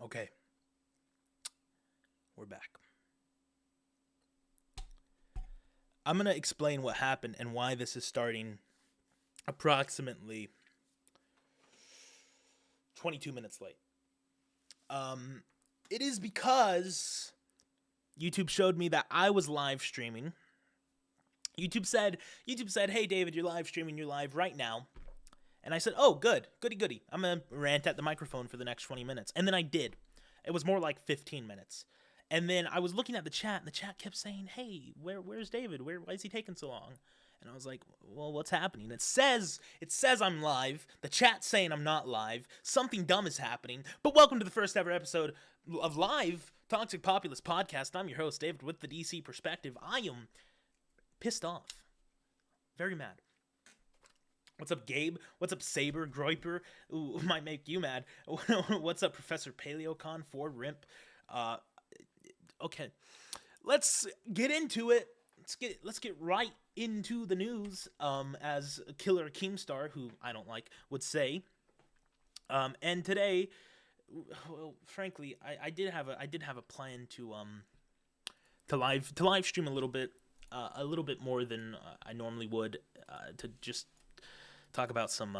Okay, we're back. I'm going to explain what happened and why this is starting approximately 22 minutes late. Um, it is because YouTube showed me that I was live streaming. YouTube said, "Hey David, you're live streaming. You're live right now." And I said, "Oh, good. Goody goody. I'm going to rant at the microphone for the next 20 minutes." And then I did. It was more like 15 minutes. And then I was looking at the chat, and the chat kept saying, "Hey, where's David? Why is he taking so long?" And I was like, "Well, what's happening?" It says I'm live. The chat's saying I'm not live. Something dumb is happening. But welcome to the first ever episode of Live Toxic Populist Podcast. I'm your host, David, with the DC perspective. I am pissed off. Very mad. What's up, Gabe? What's up, Saber, Groiper? Ooh, might make you mad. What's up, Professor PaleoCon, Ford Rimp? Okay, let's get into it. Let's get right into the news. As Killer Keemstar, who I don't like, would say. And today, well, frankly, I did have a plan to live stream a little bit more than I normally would, to just talk about some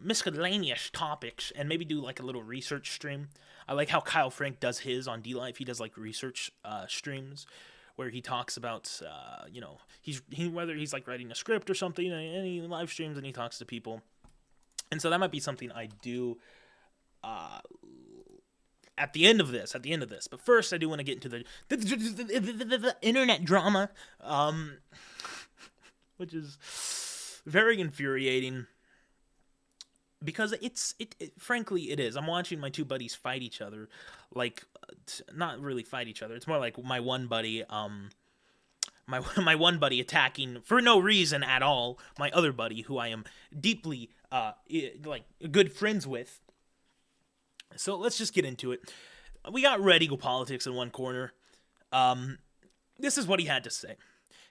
miscellaneous topics and maybe do like a little research stream. I like how Kyle Frank does his on D Life. He does like research streams where he talks about whether he's like writing a script or something, and he live streams and he talks to people. And so that might be something I do at the end of this. But first, I do want to get into the internet drama, which is very infuriating because frankly it is. I'm watching my two buddies fight each other, like not really fight each other. It's more like my one buddy my one buddy attacking for no reason at all my other buddy, who I am deeply like good friends with. So let's just get into it. We got Red Eagle Politics in one corner. This is what he had to say.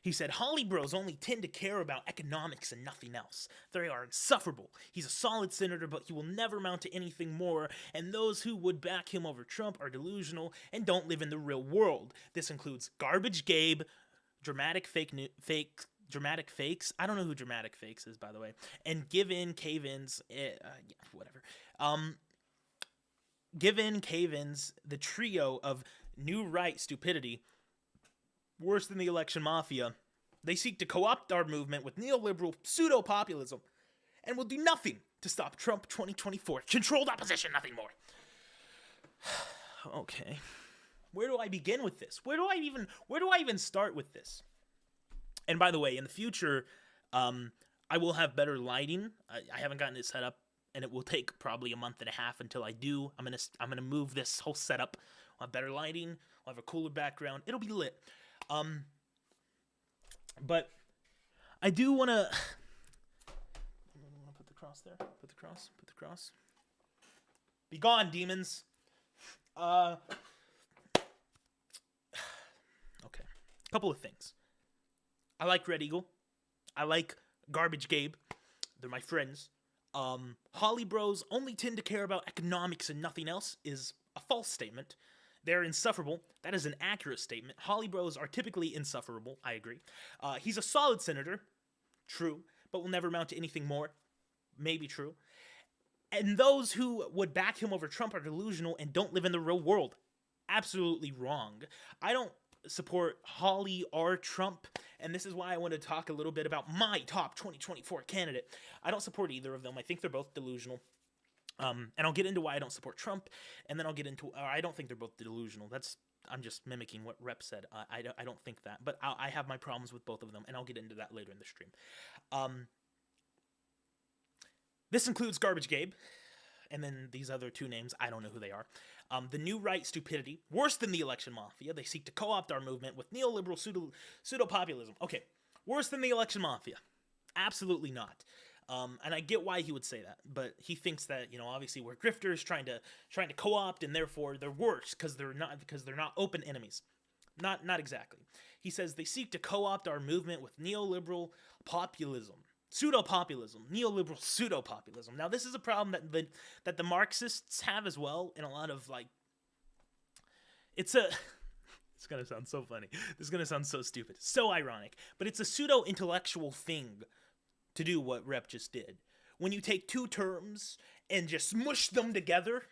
He said, "Holly bros only tend to care about economics and nothing else. They are insufferable. He's a solid senator, but he will never amount to anything more, and those who would back him over Trump are delusional and don't live in the real world. This includes Garbage Gabe, Dramatic Dramatic Fakes. I don't know who Dramatic Fakes is, by the way. And Give In, Cave Ins, whatever. Give In, Cave Ins, the trio of new right stupidity, worse than the election mafia. They seek to co-opt our movement with neoliberal pseudo-populism and will do nothing to stop Trump 2024. Controlled opposition, nothing more." Okay. Where do I begin with this? Where do I even start with this? And by the way, in the future, I will have better lighting. I haven't gotten it set up, and it will take probably a month and a half until I do. I'm gonna move this whole setup. I'll have better lighting. I'll have a cooler background. It'll be lit. But I do want to put the cross there. Put the cross. Be gone, demons. Okay. Couple of things. I like Red Eagle. I like Garbage Gabe. They're my friends. Holly bros only tend to care about economics and nothing else is a false statement. They're insufferable. That is an accurate statement. Holly bros are typically insufferable. I agree. He's a solid senator. True. But will never amount to anything more. Maybe true. And those who would back him over Trump are delusional and don't live in the real world. Absolutely wrong. I don't support Holly or Trump, and this is why I want to talk a little bit about my top 2024 candidate. I don't support either of them. I think they're both delusional. And I'll get into why I don't support Trump, and then I'll get into I don't think they're both delusional. I'm just mimicking what Rep said. I don't think that, but I have my problems with both of them, and I'll get into that later in the stream. This includes Garbage Gabe, and then these other two names, I don't know who they are. The new right stupidity, worse than the election mafia. They seek to co-opt our movement with neoliberal pseudo-populism. Okay, worse than the election mafia. Absolutely not. And I get why he would say that, but he thinks that, obviously we're grifters trying to co-opt, and therefore they're worse because they're not open enemies. Not exactly. He says they seek to co-opt our movement with neoliberal populism. Pseudo-populism, neoliberal pseudo-populism. Now, this is a problem that the Marxists have as well, in a lot of, like, it's gonna sound so funny. This is gonna sound so stupid, so ironic, but it's a pseudo-intellectual thing to do what Rep just did. When you take two terms and just smush them together,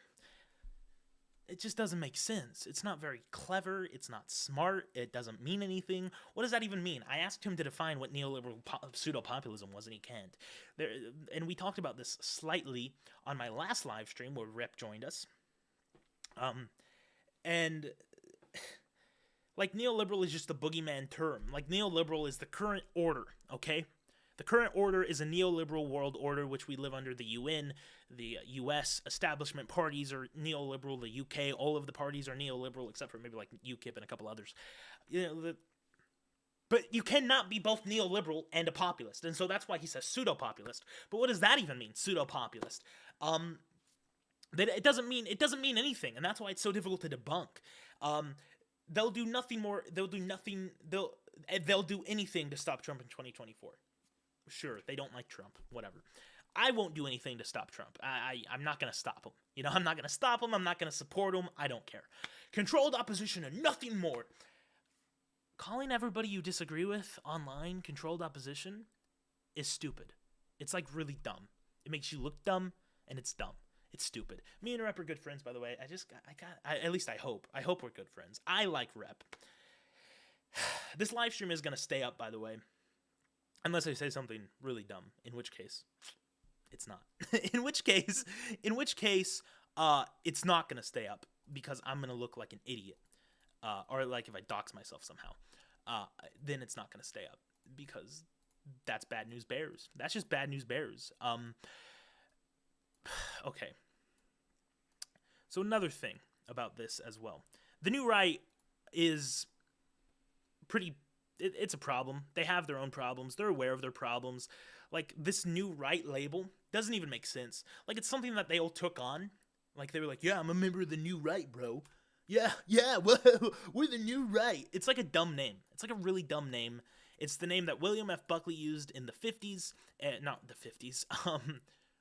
it just doesn't make sense. It's not very clever. It's not smart. It doesn't mean anything. What does that even mean? I asked him to define what neoliberal pseudo-populism was, and he can't. And we talked about this slightly on my last live stream where Rep joined us. And like, neoliberal is just a boogeyman term. Like, neoliberal is the current order, okay? The current order is a neoliberal world order, which we live under. The UN, the US establishment parties are neoliberal. The UK, all of the parties are neoliberal, except for maybe like UKIP and a couple others. But you cannot be both neoliberal and a populist, and so that's why he says pseudo-populist. But what does that even mean, pseudo-populist? That it doesn't mean anything, and that's why it's so difficult to debunk. They'll do nothing more. They'll do nothing. They'll do anything to stop Trump in 2024. Sure, they don't like Trump, whatever. I won't do anything to stop Trump. I'm not going to stop him. I'm not going to stop him. I'm not going to support him. I don't care. Controlled opposition and nothing more. Calling everybody you disagree with online controlled opposition is stupid. It's like really dumb. It makes you look dumb, and it's dumb. It's stupid. Me and Rep are good friends, by the way. At least I hope. I hope we're good friends. I like Rep. This live stream is going to stay up, by the way. Unless I say something really dumb, in which case, it's not. in which case, it's not gonna stay up because I'm gonna look like an idiot, or like if I dox myself somehow, then it's not gonna stay up because that's bad news bears. That's just bad news bears. Okay. So another thing about this as well, the new right is pretty. It's a problem. They have their own problems. They're aware of their problems. Like, this new right label doesn't even make sense. Like, it's something that they all took on. Like, they were like, yeah, I'm a member of the new right, bro. Yeah, whoa, we're the new right. It's like a dumb name. It's like a really dumb name. It's the name that William F. Buckley used in the 50s. Not the 50s.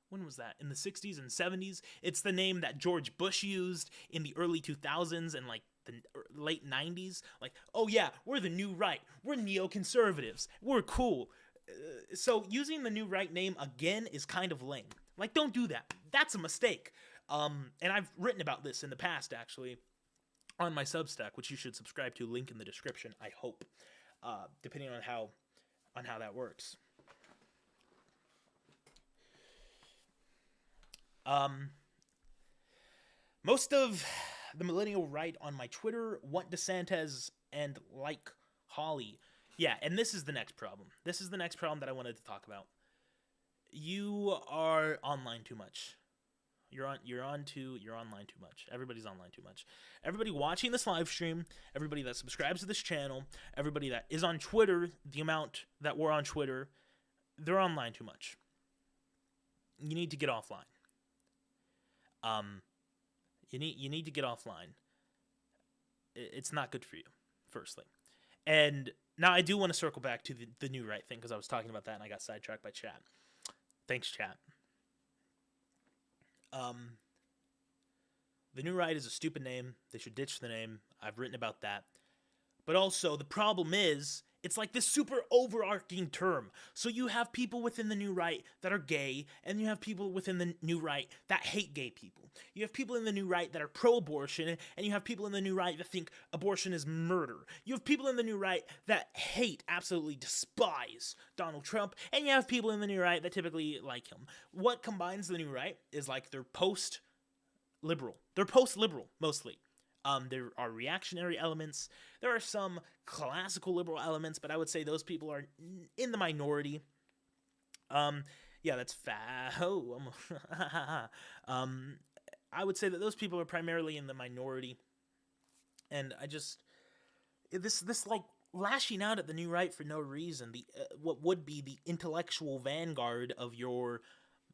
When was that? In the 60s and 70s. It's the name that George Bush used in the early 2000s and, like, the late 90s. Like, oh yeah, we're the new right. We're neoconservatives. We're cool. So using the new right name again is kind of lame. Like, don't do that. That's a mistake. And I've written about this in the past, actually, on my Substack, which you should subscribe to. Link in the description, I hope, depending on how that works. Most of the millennial right on my Twitter want DeSantis and like Hawley. Yeah, and this is the next problem. This is the next problem that I wanted to talk about. You are online too much. You're online too much. Everybody's online too much. Everybody watching this live stream, everybody that subscribes to this channel, everybody that is on Twitter, the amount that we're on Twitter, they're online too much. You need to get offline. You need to get offline. It's not good for you, firstly. And now I do want to circle back to the new right thing because I was talking about that and I got sidetracked by chat. Thanks, chat. The new right is a stupid name. They should ditch the name. I've written about that. But also, the problem is, it's like this super overarching term. So you have people within the new right that are gay, and you have people within the new right that hate gay people. You have people in the new right that are pro-abortion, and you have people in the new right that think abortion is murder. You have people in the new right that hate, absolutely despise Donald Trump, and you have people in the new right that typically like him. What combines the new right is like they're post-liberal. They're post-liberal, mostly. There are reactionary elements. There are some classical liberal elements, but I would say those people are in the minority. Yeah, that's I would say that those people are primarily in the minority. And I just this like lashing out at the new right for no reason, what would be the intellectual vanguard of your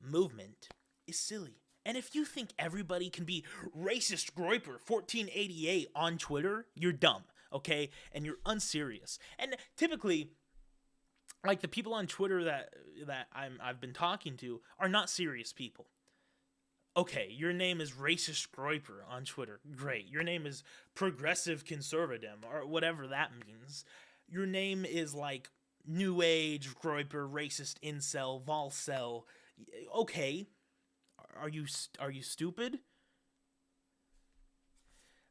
movement is silly. And if you think everybody can be racist Groiper 1488 on Twitter, you're dumb, okay? And you're unserious. And typically, Like the people on Twitter that I've been talking to are not serious people. Okay, your name is Racist Groiper on Twitter. Great. Your name is Progressive Conservative, or whatever that means. Your name is like New Age Groiper, Racist Incel, Volcel. Okay. Are you stupid?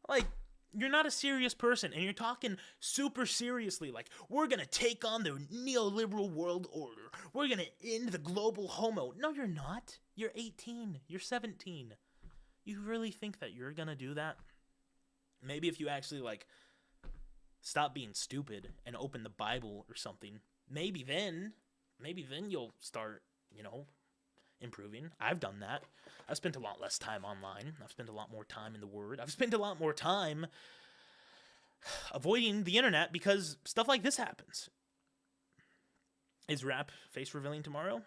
Like, you're not a serious person, and you're talking super seriously, like, we're gonna take on the neoliberal world order. We're gonna end the global homo. No, you're not. You're 18. You're 17. You really think that you're gonna do that? Maybe if you actually, like, stop being stupid and open the Bible or something, maybe then you'll start, improving. I've done that. I've spent a lot less time online. I've spent a lot more time in the Word. I've spent a lot more time avoiding the internet because stuff like this happens. Is rap face revealing tomorrow?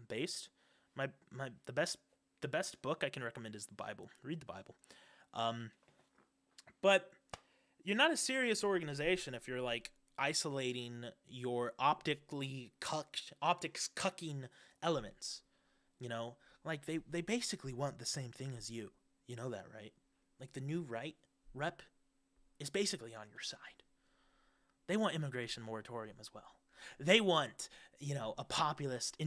Based. The best book I can recommend is the Bible. Read the Bible. But you're not a serious organization if you're like isolating your optics cucking elements. Like they basically want the same thing as you. You know that, right? Like the new right rep is basically on your side. They want immigration moratorium as well. They want, a populist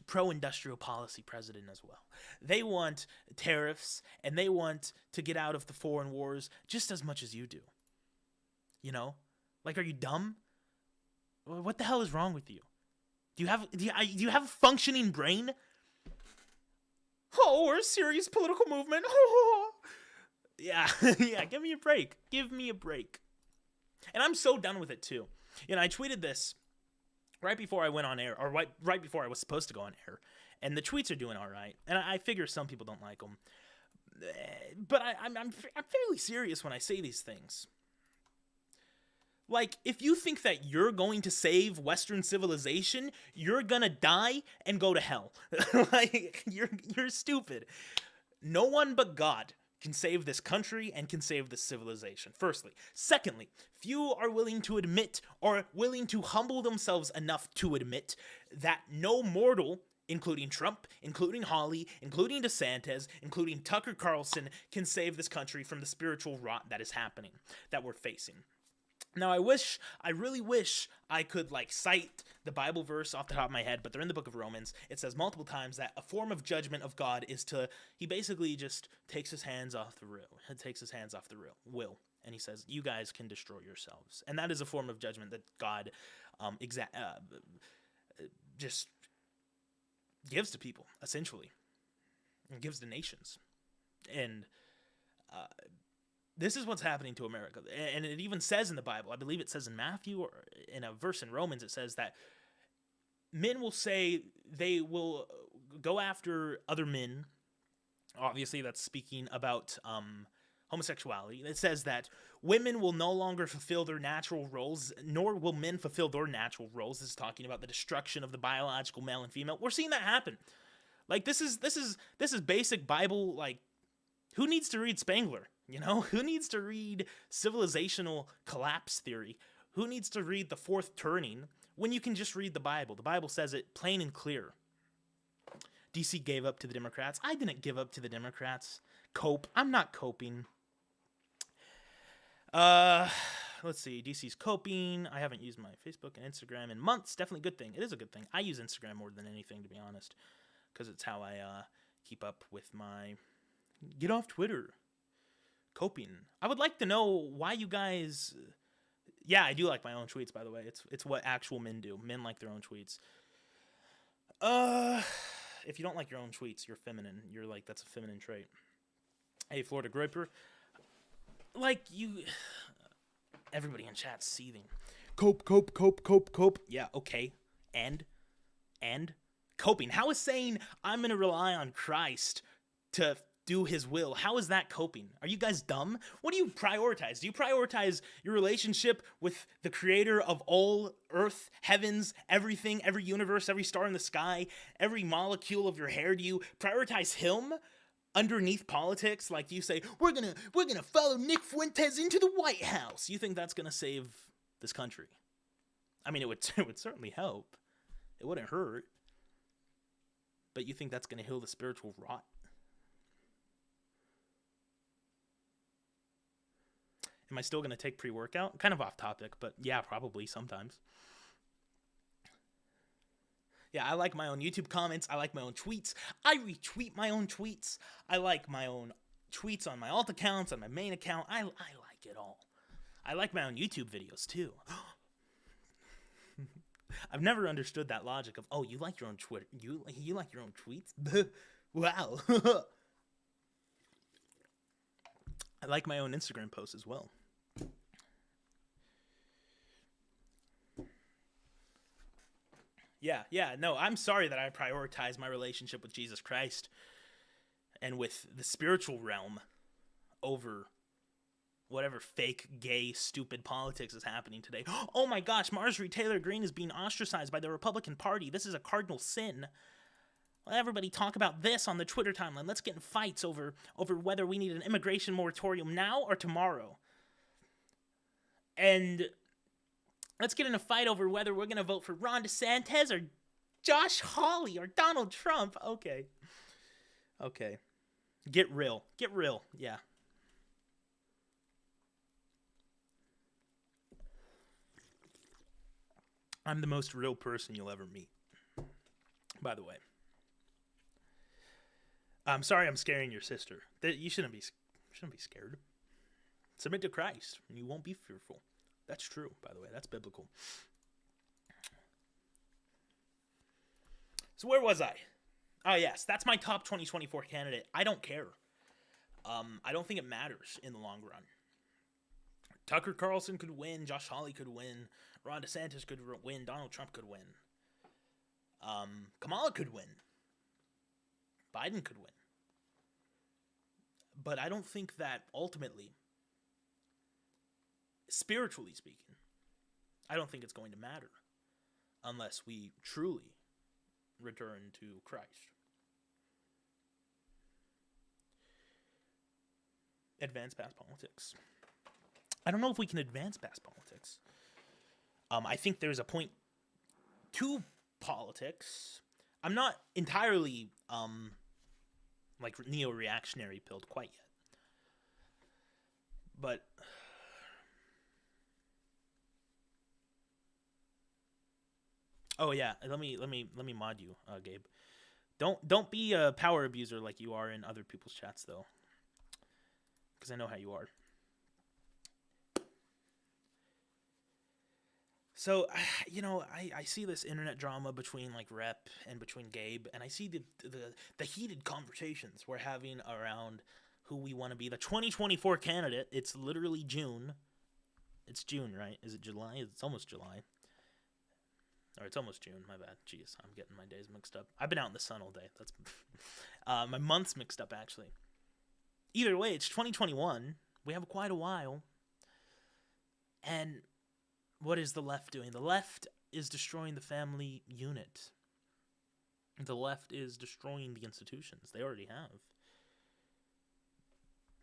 pro-industrial policy president as well. They want tariffs, and they want to get out of the foreign wars just as much as you do. Like, are you dumb? What the hell is wrong with you? Do you have a functioning brain? Oh, we're a serious political movement. Yeah, yeah. Give me a break. Give me a break. And I'm so done with it too. I tweeted this right before I went on air, or right before I was supposed to go on air, and the tweets are doing all right. And I figure some people don't like them, but I'm fairly serious when I say these things. Like, if you think that you're going to save Western civilization, you're gonna die and go to hell. Like, you're stupid. No one but God can save this country and can save this civilization, firstly. Secondly, few are willing to admit or willing to humble themselves enough to admit that no mortal, including Trump, including Hawley, including DeSantis, including Tucker Carlson, can save this country from the spiritual rot that is happening, that we're facing. Now, I really wish I could, cite the Bible verse off the top of my head, but they're in the book of Romans. It says multiple times that a form of judgment of God is he basically just takes his hands off the will. And he says, you guys can destroy yourselves. And that is a form of judgment that God just gives to people, essentially. And gives to nations. And this is what's happening to America. And it even says in the Bible, I believe it says in Matthew or in a verse in Romans, it says that men will say they will go after other men. Obviously, that's speaking about homosexuality. It says that women will no longer fulfill their natural roles, nor will men fulfill their natural roles. This is talking about the destruction of the biological male and female. We're seeing that happen. Like, this is basic Bible, who needs to read Spangler? Who needs to read civilizational collapse theory? Who needs to read the fourth turning when you can just read the Bible? The Bible says it plain and clear. DC gave up to the Democrats. I didn't give up to the Democrats. Cope. I'm not coping. Let's see. DC's coping. I haven't used my Facebook and Instagram in months. Definitely a good thing. It is a good thing. I use Instagram more than anything, to be honest, because it's how I keep up with my... Get off Twitter. Coping. I would like to know why you guys... Yeah, I do like my own tweets, by the way. It's what actual men do. Men like their own tweets. If you don't like your own tweets, you're feminine. That's a feminine trait. Hey, Florida Groiper. Everybody in chat's seething. Cope. Yeah, okay. And coping. How is saying I'm going to rely on Christ to do his will, how is that coping? Are you guys dumb? What do you prioritize? Do you prioritize your relationship with the creator of all earth, heavens, everything, every universe, every star in the sky, every molecule of your hair? Do you prioritize him underneath politics? Do you say, we're gonna follow Nick Fuentes into the White House? You think that's gonna save this country. I mean, it would it would certainly help. It wouldn't hurt. But you think that's going to heal the spiritual rot? Am I still going to take pre-workout? Kind of off topic, but yeah, probably sometimes. Yeah, I like my own YouTube comments. I like my own tweets. I retweet my own tweets. I like my own tweets on my alt accounts, on my main account. I like it all. I like my own YouTube videos too. I've never understood that logic of, oh, you like your own Twitter, you like your own tweets? Wow. I like my own Instagram posts as well. Yeah, no, I'm sorry that I prioritize my relationship with Jesus Christ and with the spiritual realm over whatever fake, gay, stupid politics is happening today. Oh my gosh, Marjorie Taylor Greene is being ostracized by the Republican Party. This is a cardinal sin. Let everybody talk about this on the Twitter timeline. Let's get in fights over whether we need an immigration moratorium now or tomorrow. And let's get in a fight over whether we're going to vote for Ron DeSantis or Josh Hawley or Donald Trump. Okay. Get real. Yeah. I'm the most real person you'll ever meet, by the way. I'm sorry I'm scaring your sister. You shouldn't be scared. Submit to Christ, and you won't be fearful. That's true, by the way. That's biblical. So where was I? Oh, yes. That's my top 2024 candidate. I don't care. I don't think it matters in the long run. Tucker Carlson could win. Josh Hawley could win. Ron DeSantis could win. Donald Trump could win. Kamala could win. Biden could win. But I don't think that ultimately, spiritually speaking, I don't think it's going to matter unless we truly return to Christ. Advance past politics. I don't know if we can advance past politics. I think there's a point to politics. I'm not entirely like neo-reactionary pilled quite yet. But oh yeah, let me mod you, Gabe. Don't be a power abuser like you are in other people's chats though, because I know how you are. So, I see this internet drama between like Rep and between Gabe, and I see the heated conversations we're having around who we want to be the 2024 candidate. It's literally June. It's June, right? Is it July? It's almost July. Or it's almost June, my bad. Jeez, I'm getting my days mixed up. I've been out in the sun all day. That's my months mixed up, actually. Either way, it's 2021. We have quite a while. And what is the left doing? The left is destroying the family unit. The left is destroying the institutions. They already have.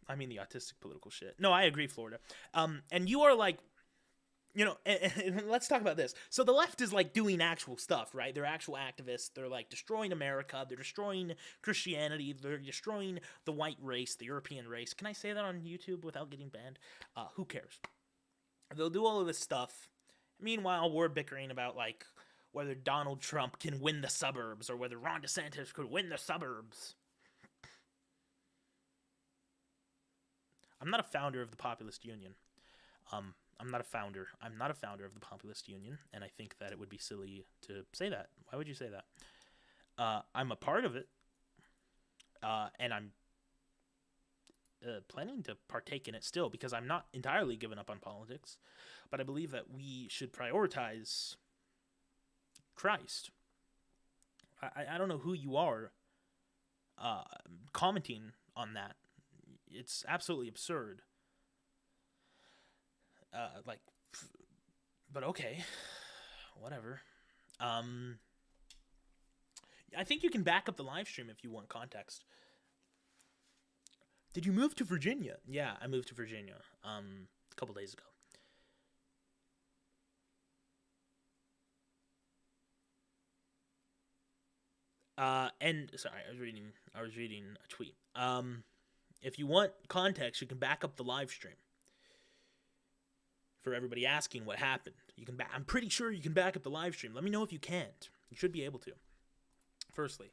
I mean, the autistic political shit. No, I agree, Florida. And you are like, and let's talk about this. So the left is like doing actual stuff, right? They're actual activists. They're like destroying America. They're destroying Christianity. They're destroying the white race, the European race. Can I say that on YouTube without getting banned? Who cares? They'll do all of this stuff. Meanwhile, we're bickering about like whether Donald Trump can win the suburbs or whether Ron DeSantis could win the suburbs. I'm not a founder of the Populist Union. I'm not a founder. I'm not a founder of the Populist Union, and I think that it would be silly to say that. Why would you say that? I'm a part of it, and I'm planning to partake in it still because I'm not entirely given up on politics, but I believe that we should prioritize Christ. I don't know who you are commenting on that. It's absolutely absurd. But okay, whatever. I think you can back up the live stream if you want context. Did you move to Virginia? Yeah, I moved to Virginia a couple days ago. And sorry, I was reading a tweet. If you want context, you can back up the live stream. For everybody asking what happened, I'm pretty sure you can back up the live stream. Let me know if you can't. You should be able to. Firstly,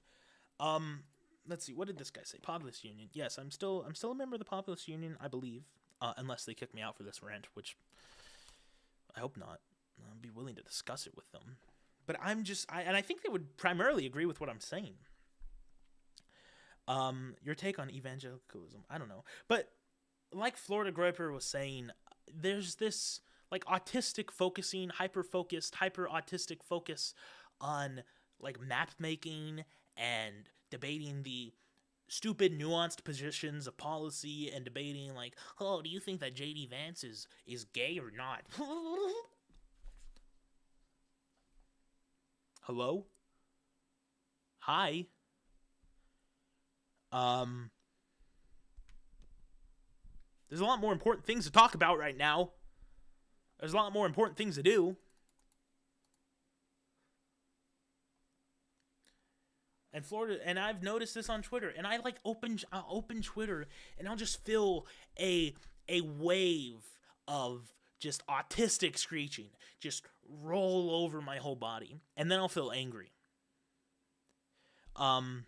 let's see. What did this guy say? Populist Union. Yes, I'm still a member of the Populist Union, I believe. Unless they kick me out for this rant, which I hope not. I'd be willing to discuss it with them. But I think they would primarily agree with what I'm saying. Your take on evangelicalism, I don't know. But like Florida Groper was saying, there's this like autistic focusing, hyper-focused, hyper-autistic focus on like map making and debating the stupid nuanced positions of policy and debating like, oh, do you think that J.D. Vance is gay or not? Hello? Hi? There's a lot more important things to talk about right now. There's a lot more important things to do. And Florida, and I've noticed this on Twitter, and I'll open Twitter, and I'll just feel a wave of just autistic screeching just roll over my whole body, and then I'll feel angry. And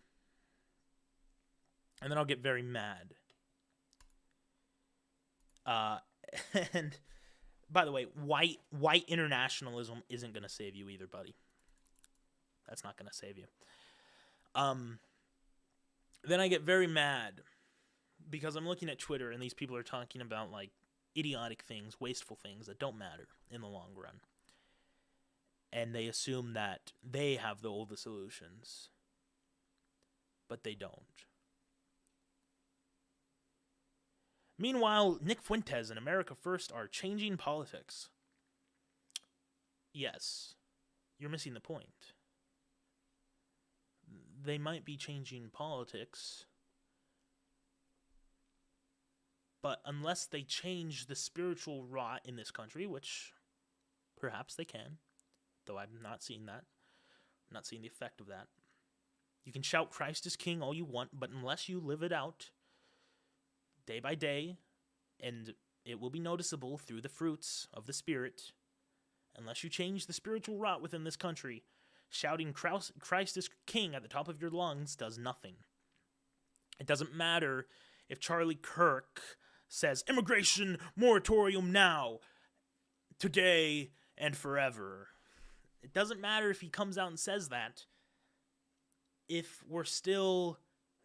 then I'll get very mad. And by the way, white internationalism isn't gonna save you either, buddy. That's not gonna save you. Then I get very mad because I'm looking at Twitter and these people are talking about like idiotic things, wasteful things that don't matter in the long run. And they assume that they have all the solutions, but they don't. Meanwhile, Nick Fuentes and America First are changing politics. Yes, you're missing the point. They might be changing politics, but unless they change the spiritual rot in this country, which perhaps they can, though I'm not seeing that, I'm not seeing the effect of that. You can shout Christ is King all you want, but unless you live it out day by day, and it will be noticeable through the fruits of the Spirit, unless you change the spiritual rot within this country, shouting Christ is King at the top of your lungs does nothing. It doesn't matter if Charlie Kirk says immigration moratorium now, today, and forever. It doesn't matter if he comes out and says that if we're still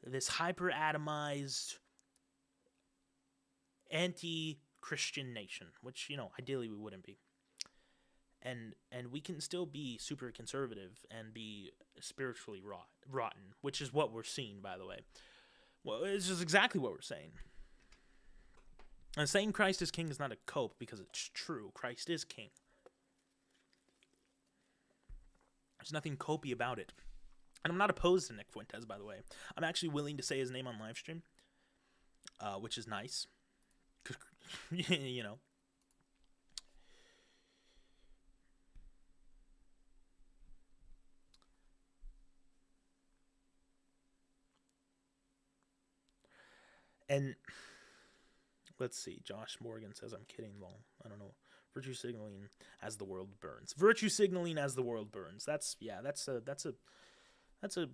this hyper-atomized anti-Christian nation, which, ideally we wouldn't be. And we can still be super conservative and be spiritually rotten, which is what we're seeing, by the way. Well, it's just exactly what we're saying. And saying Christ is King is not a cope because it's true. Christ is King. There's nothing copey about it. And I'm not opposed to Nick Fuentes, by the way. I'm actually willing to say his name on livestream, which is nice. And let's see. Josh Morgan says, I'm kidding. Well, I don't know. Virtue signaling as the world burns. Virtue signaling as the world burns. That's a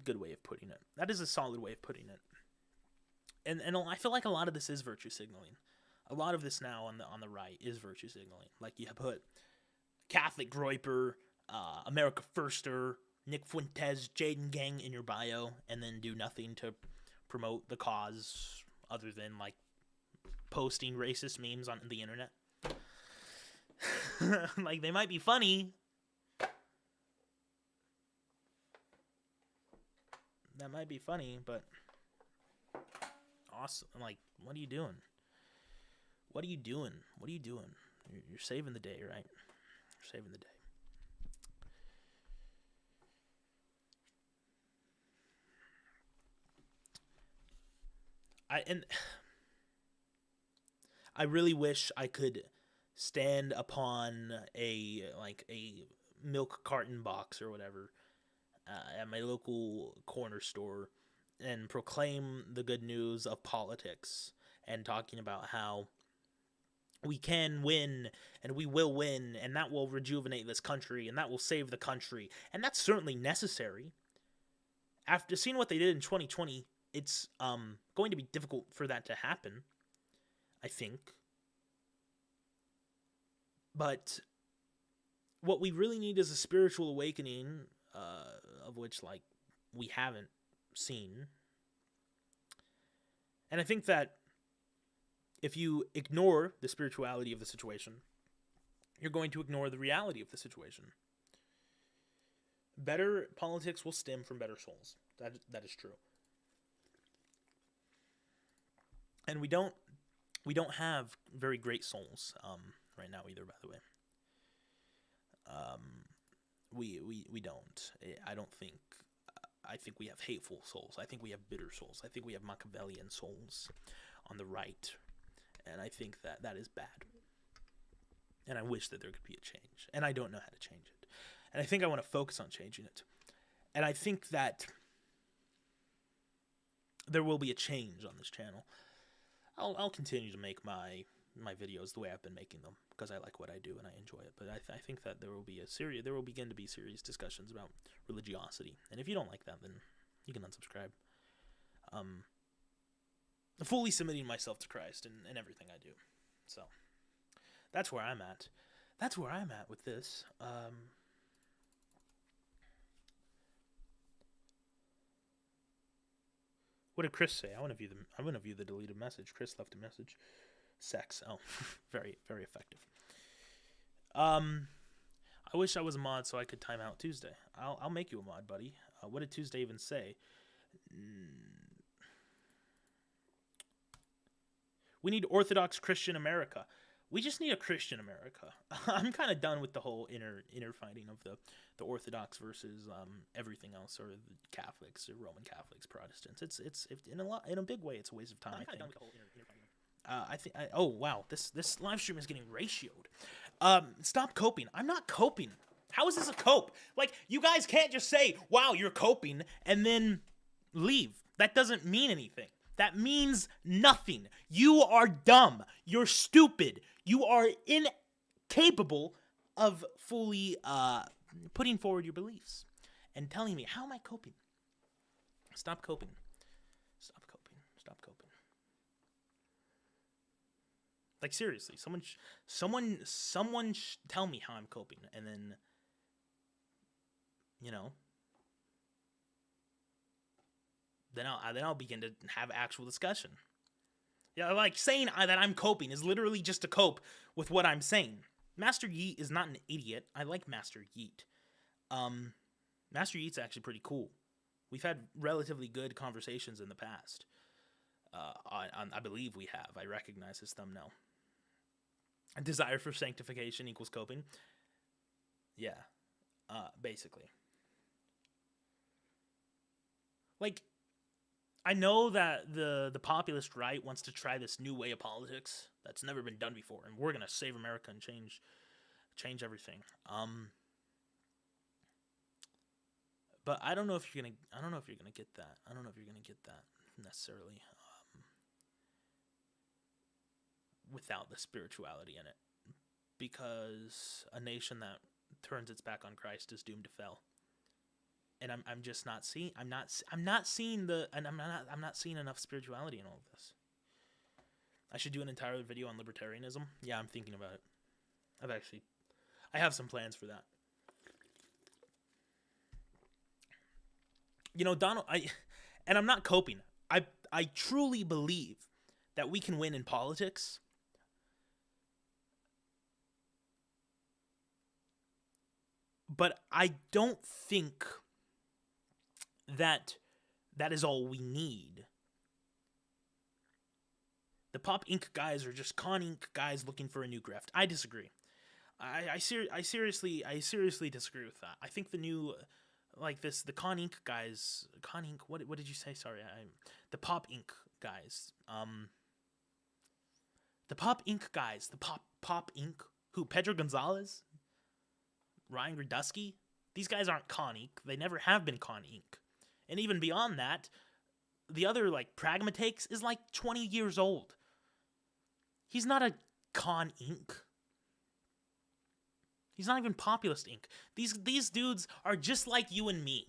good way of putting it. That is a solid way of putting it. And I feel like a lot of this is virtue signaling. A lot of this now on the right is virtue signaling. Like you put Catholic Groiper, America Firster, Nick Fuentes, Jaden Gang in your bio, and then do nothing to promote the cause other than like posting racist memes on the internet. Like they might be funny. That might be funny, but awesome. Like, what are you doing? What are you doing? What are you doing? You're saving the day, right? You're saving the day. I really wish I could stand upon a milk carton box or whatever at my local corner store and proclaim the good news of politics and talking about how we can win and we will win and that will rejuvenate this country and that will save the country. And that's certainly necessary. After seeing what they did in 2020, it's going to be difficult for that to happen, I think. But what we really need is a spiritual awakening, of which, like, we haven't seen. And I think that if you ignore the spirituality of the situation, you're going to ignore the reality of the situation. Better politics will stem from better souls. That is true. And we don't have very great souls right now either, by the way. We don't. I don't think. I think we have hateful souls. I think we have bitter souls. I think we have Machiavellian souls on the right. And I think that is bad. And I wish that there could be a change. And I don't know how to change it. And I think I want to focus on changing it. And I think that there will be a change on this channel. I'll continue to make my videos the way I've been making them because I like what I do and I enjoy it. But I think that there will begin to be serious discussions about religiosity. And if you don't like that, then you can unsubscribe. Fully submitting myself to Christ in everything I do. So that's where I'm at. That's where I'm at with this. What did Chris say? I want to view the deleted message. Chris left a message. Sex. Oh, very, very effective. I wish I was a mod so I could time out Tuesday. I'll make you a mod, buddy. What did Tuesday even say? We need Orthodox Christian America. We just need a Christian America. I'm kind of done with the whole inner fighting of the Orthodox versus everything else, or the Catholics, or Roman Catholics, Protestants. It's in a big way, it's a waste of time. I'm kind of done with the whole inner fighting. Oh wow, this live stream is getting ratioed. Stop coping. I'm not coping. How is this a cope? Like, you guys can't just say, "Wow, you're coping," and then leave. That doesn't mean anything. That means nothing. You are dumb. You're stupid. You are incapable of fully putting forward your beliefs and telling me, how am I coping? Stop coping. Stop coping. Stop coping. Like, seriously, someone tell me how I'm coping, and then, you know, then I'll begin to have actual discussion. Yeah, like, saying that I'm coping is literally just to cope with what I'm saying. Master Yeet is not an idiot. I like Master Yeet. Master Yeet's actually pretty cool. We've had relatively good conversations in the past. I believe we have. I recognize his thumbnail. A desire for sanctification equals coping. Yeah. Basically. Like, I know that the populist right wants to try this new way of politics that's never been done before, and we're gonna save America and change everything. But I don't know if you're gonna get that. I don't know if you're gonna get that necessarily without the spirituality in it, because a nation that turns its back on Christ is doomed to fail. And I'm just not seeing. I'm not seeing enough spirituality in all of this. I should do an entire video on libertarianism. Yeah, I'm thinking about it. I have some plans for that. You know, I'm not coping. I truly believe that we can win in politics. But I don't think that is all we need. The Pop Inc. guys are just Con Inc. guys looking for a new grift. I disagree. I seriously disagree with that. I think the new, like this, the Con Inc. guys, what did you say? Sorry, the Pop Inc. guys, the Pop Inc. guys, the Pop Inc. Who? Pedro Gonzalez, Ryan Radusky. These guys aren't Con Inc. They never have been Con Inc. And even beyond that, the other, like, Pragmatakes is like 20 years old. He's not a Con Inc. He's not even Populist Inc. These dudes are just like you and me.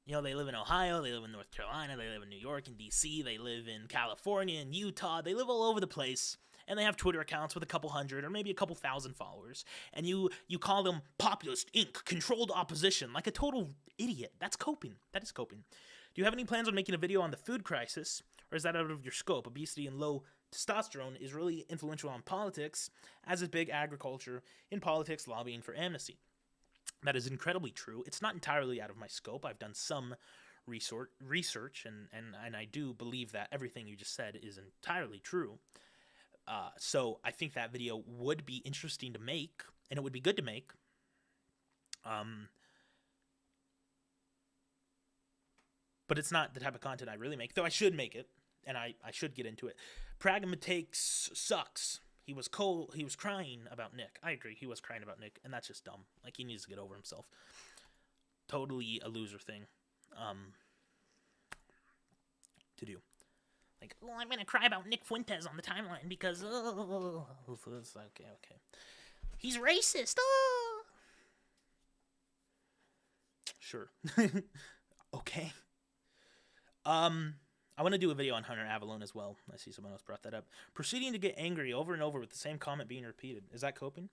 You know, they live in Ohio, they live in North Carolina, they live in New York and DC, they live in California and Utah, they live all over the place, and they have Twitter accounts with a couple hundred or maybe a couple thousand followers, and you call them Populist Inc., controlled opposition, like a total idiot. That's coping. That is coping. Do you have any plans on making a video on the food crisis, or is that out of your scope? Obesity and low testosterone is really influential on politics, as is big agriculture in politics lobbying for amnesty. That is incredibly true. It's not entirely out of my scope. I've done some research, and I do believe that everything you just said is entirely true. So I think that video would be interesting to make, and it would be good to make. But it's not the type of content I really make, though I should make it, and I should get into it. Pragmatakes sucks. He was crying about Nick. I agree, he was crying about Nick, and that's just dumb. Like, he needs to get over himself. Totally a loser thing to do. Like, well, I'm gonna cry about Nick Fuentes on the timeline because, it's okay. He's racist, Sure. Okay. I want to do a video on Hunter Avallone as well. I see someone else brought that up. Proceeding to get angry over and over with the same comment being repeated. Is that coping?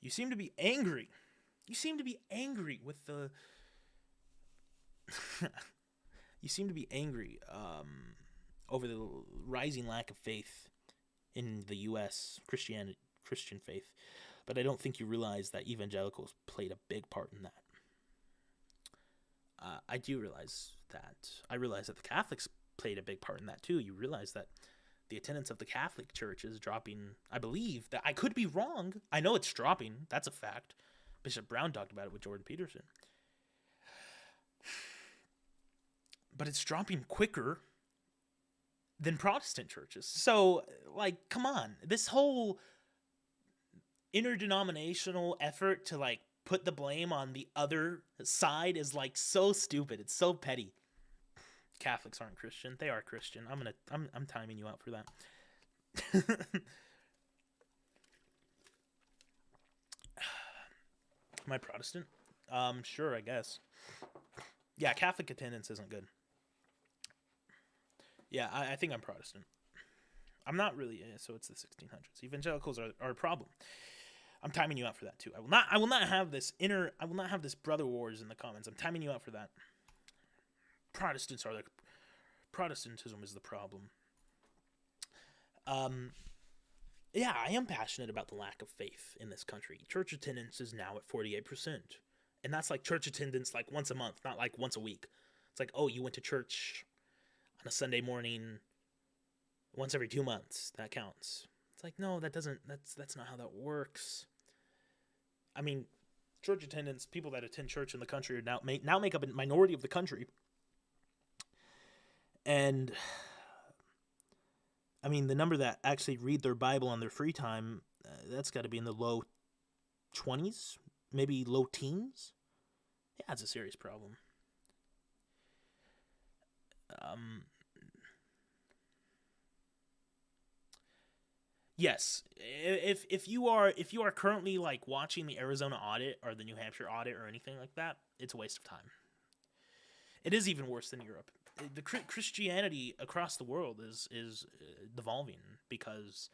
You seem to be angry. You seem to be angry with the... you seem to be angry over the rising lack of faith in the U.S. Christian faith. But I don't think you realize that evangelicals played a big part in that. I do realize that. I realize that the Catholics played a big part in that too. You realize that the attendance of the Catholic Church is dropping. I believe that. I could be wrong. I know it's dropping. That's a fact. Bishop Brown talked about it with Jordan Peterson. But it's dropping quicker than Protestant churches. So, like, come on. This whole interdenominational effort to, like, put the blame on the other side is, like, so stupid. It's so petty. Catholics aren't Christian. They are Christian. I'm timing you out for that. Am I Protestant? Sure, I guess. Yeah, Catholic attendance isn't good. Yeah, I think I'm Protestant. I'm not really, so it's the 1600s. Evangelicals are a problem. I'm timing you out for that too. I will not have this brother wars in the comments. I'm timing you out for that. Protestantism is the problem. Yeah, I am passionate about the lack of faith in this country. Church attendance is now at 48%. And that's like church attendance like once a month, not like once a week. It's like, oh, you went to church on a Sunday morning once every 2 months. That counts. It's like, no, that's not how that works. I mean, church attendance, people that attend church in the country are now make up a minority of the country. And I mean, the number that actually read their Bible on their free time, that's got to be in the low 20s, maybe low teens. Yeah, it's a serious problem. Yes, if you are currently like watching the Arizona audit or the New Hampshire audit or anything like that, it's a waste of time. It is even worse than Europe. The Christianity across the world is devolving because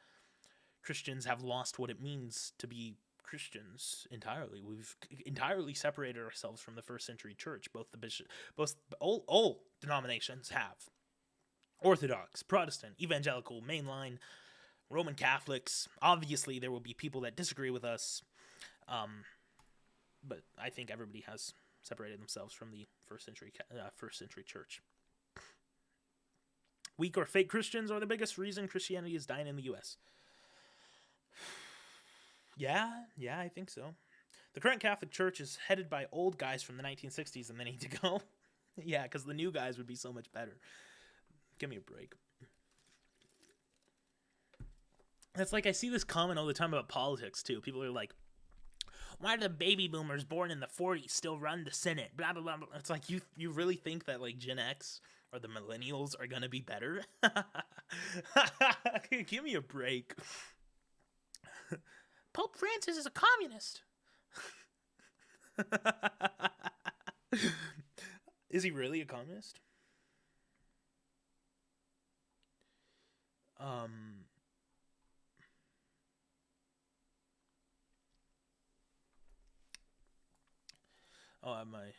Christians have lost what it means to be Christians entirely. We've entirely separated ourselves from the first century church. Both all denominations have. Orthodox, Protestant, evangelical, mainline, Roman Catholics. Obviously, there will be people that disagree with us, but I think everybody has separated themselves from the first century church. Weak or fake Christians are the biggest reason Christianity is dying in the U.S. Yeah, I think so. The current Catholic Church is headed by old guys from the 1960s, and they need to go. Yeah, because the new guys would be so much better. Give me a break. It's like I see this comment all the time about politics too. People are like, "Why do the baby boomers born in the '40s still run the Senate?" Blah blah blah. It's like you really think that like Gen X or the millennials are gonna be better? Give me a break. Pope Francis is a communist. Is he really a communist? Um. Oh, am I?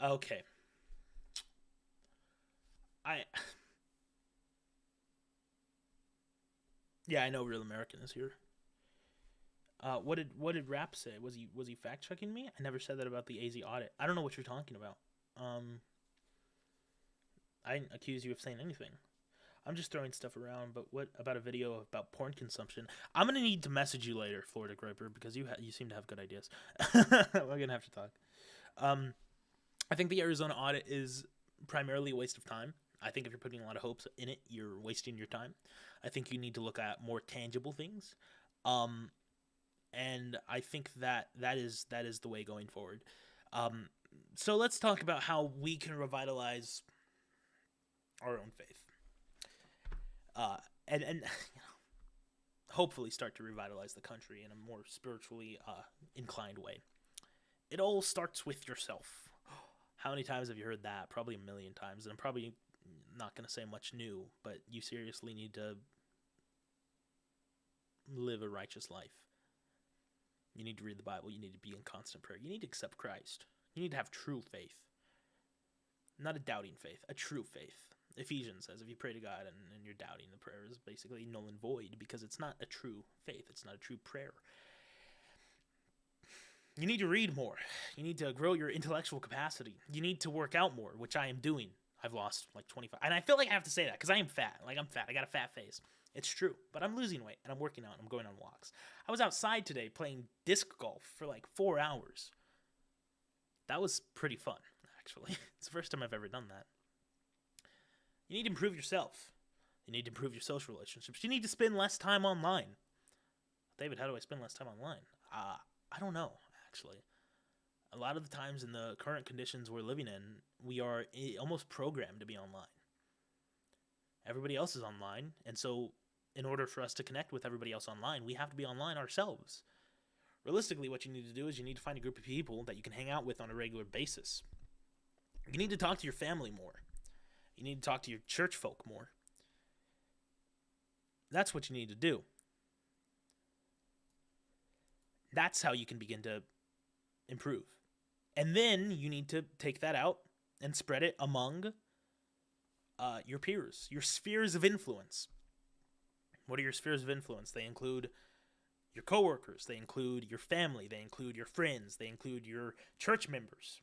Okay. I. Yeah, I know Real American is here. What did Rap say? Was he fact checking me? I never said that about the AZ audit. I don't know what you're talking about. Um, I didn't accuse you of saying anything. I'm just throwing stuff around. But what about a video about porn consumption? I'm gonna need to message you later, Florida Griper, because you seem to have good ideas. We're gonna have to talk. Um, I think the Arizona audit is primarily a waste of time. I think if you're putting a lot of hopes in it, you're wasting your time. I think you need to look at more tangible things. Um, and I think that is the way going forward. Um, so let's talk about how we can revitalize our own faith, uh, and hopefully start to revitalize the country in a more spiritually inclined way. It all starts with yourself. How many times have you heard that? Probably a million times, and I'm probably not going to say much new, but you seriously need to live a righteous life. You need to read the Bible. You need to be in constant prayer. You need to accept Christ. You need to have true faith. Not a doubting faith, a true faith. Ephesians says if you pray to God and you're doubting, the prayer is basically null and void because it's not a true faith. It's not a true prayer. You need to read more. You need to grow your intellectual capacity. You need to work out more, which I am doing. I've lost like 25. And I feel like I have to say that because I am fat. Like I'm fat. I got a fat face. It's true. But I'm losing weight and I'm working out and I'm going on walks. I was outside today playing disc golf for like 4 hours. That was pretty fun, actually. It's the first time I've ever done that. You need to improve yourself. You need to improve your social relationships. You need to spend less time online. David, how do I spend less time online? I don't know, actually. A lot of the times in the current conditions we're living in, we are almost programmed to be online. Everybody else is online, and so in order for us to connect with everybody else online, we have to be online ourselves. Realistically, what you need to do is you need to find a group of people that you can hang out with on a regular basis. You need to talk to your family more. You need to talk to your church folk more. That's what you need to do. That's how you can begin to improve. And then you need to take that out and spread it among your peers, your spheres of influence. What are your spheres of influence? They include your coworkers, they include your family, they include your friends, they include your church members,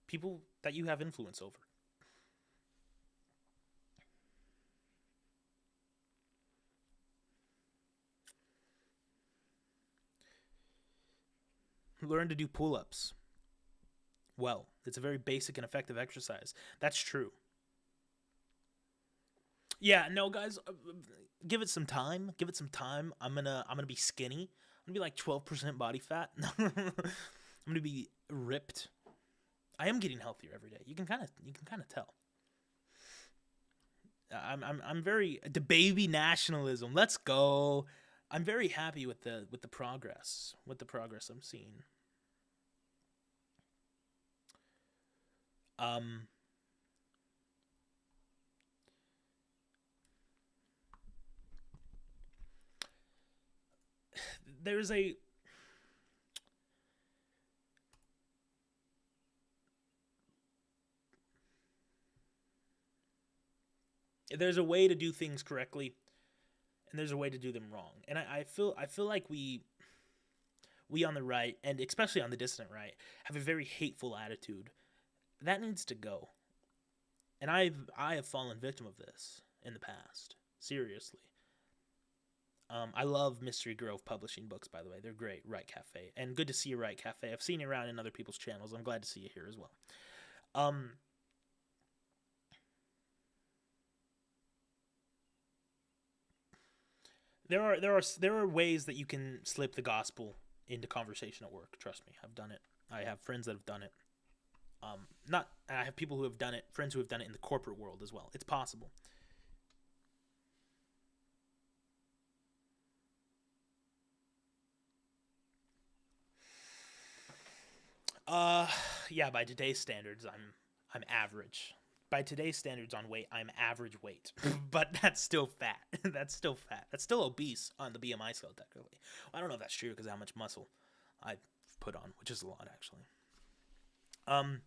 people that you have influence over. Learn to do pull-ups. Well, it's a very basic and effective exercise. That's true. Yeah, no, guys, give it some time. Give it some time. I'm gonna be skinny. I'm gonna be like 12% body fat. I'm gonna be ripped. I am getting healthier every day. You can kind of tell. I'm very the baby nationalism. Let's go. I'm very happy with the progress I'm seeing. Um, there's a there's a way to do things correctly, and there's a way to do them wrong. And I feel like we on the right, and especially on the dissident right, have a very hateful attitude. That needs to go. And I have fallen victim of this in the past. Seriously. I love Mystery Grove Publishing books, by the way. They're great. Right Cafe. And good to see you, Right Cafe. I've seen you around in other people's channels. I'm glad to see you here as well. Um, there are ways that you can slip the gospel into conversation at work. Trust me, I've done it. I have friends that have done it. Not I have people who have done it, friends who have done it in the corporate world as well. It's possible. Uh, yeah. By today's standards, I'm average. By today's standards on weight, I'm average weight, but that's still fat. That's still fat. That's still obese on the BMI scale, technically. I don't know if that's true because how much muscle I put on, which is a lot actually. Um,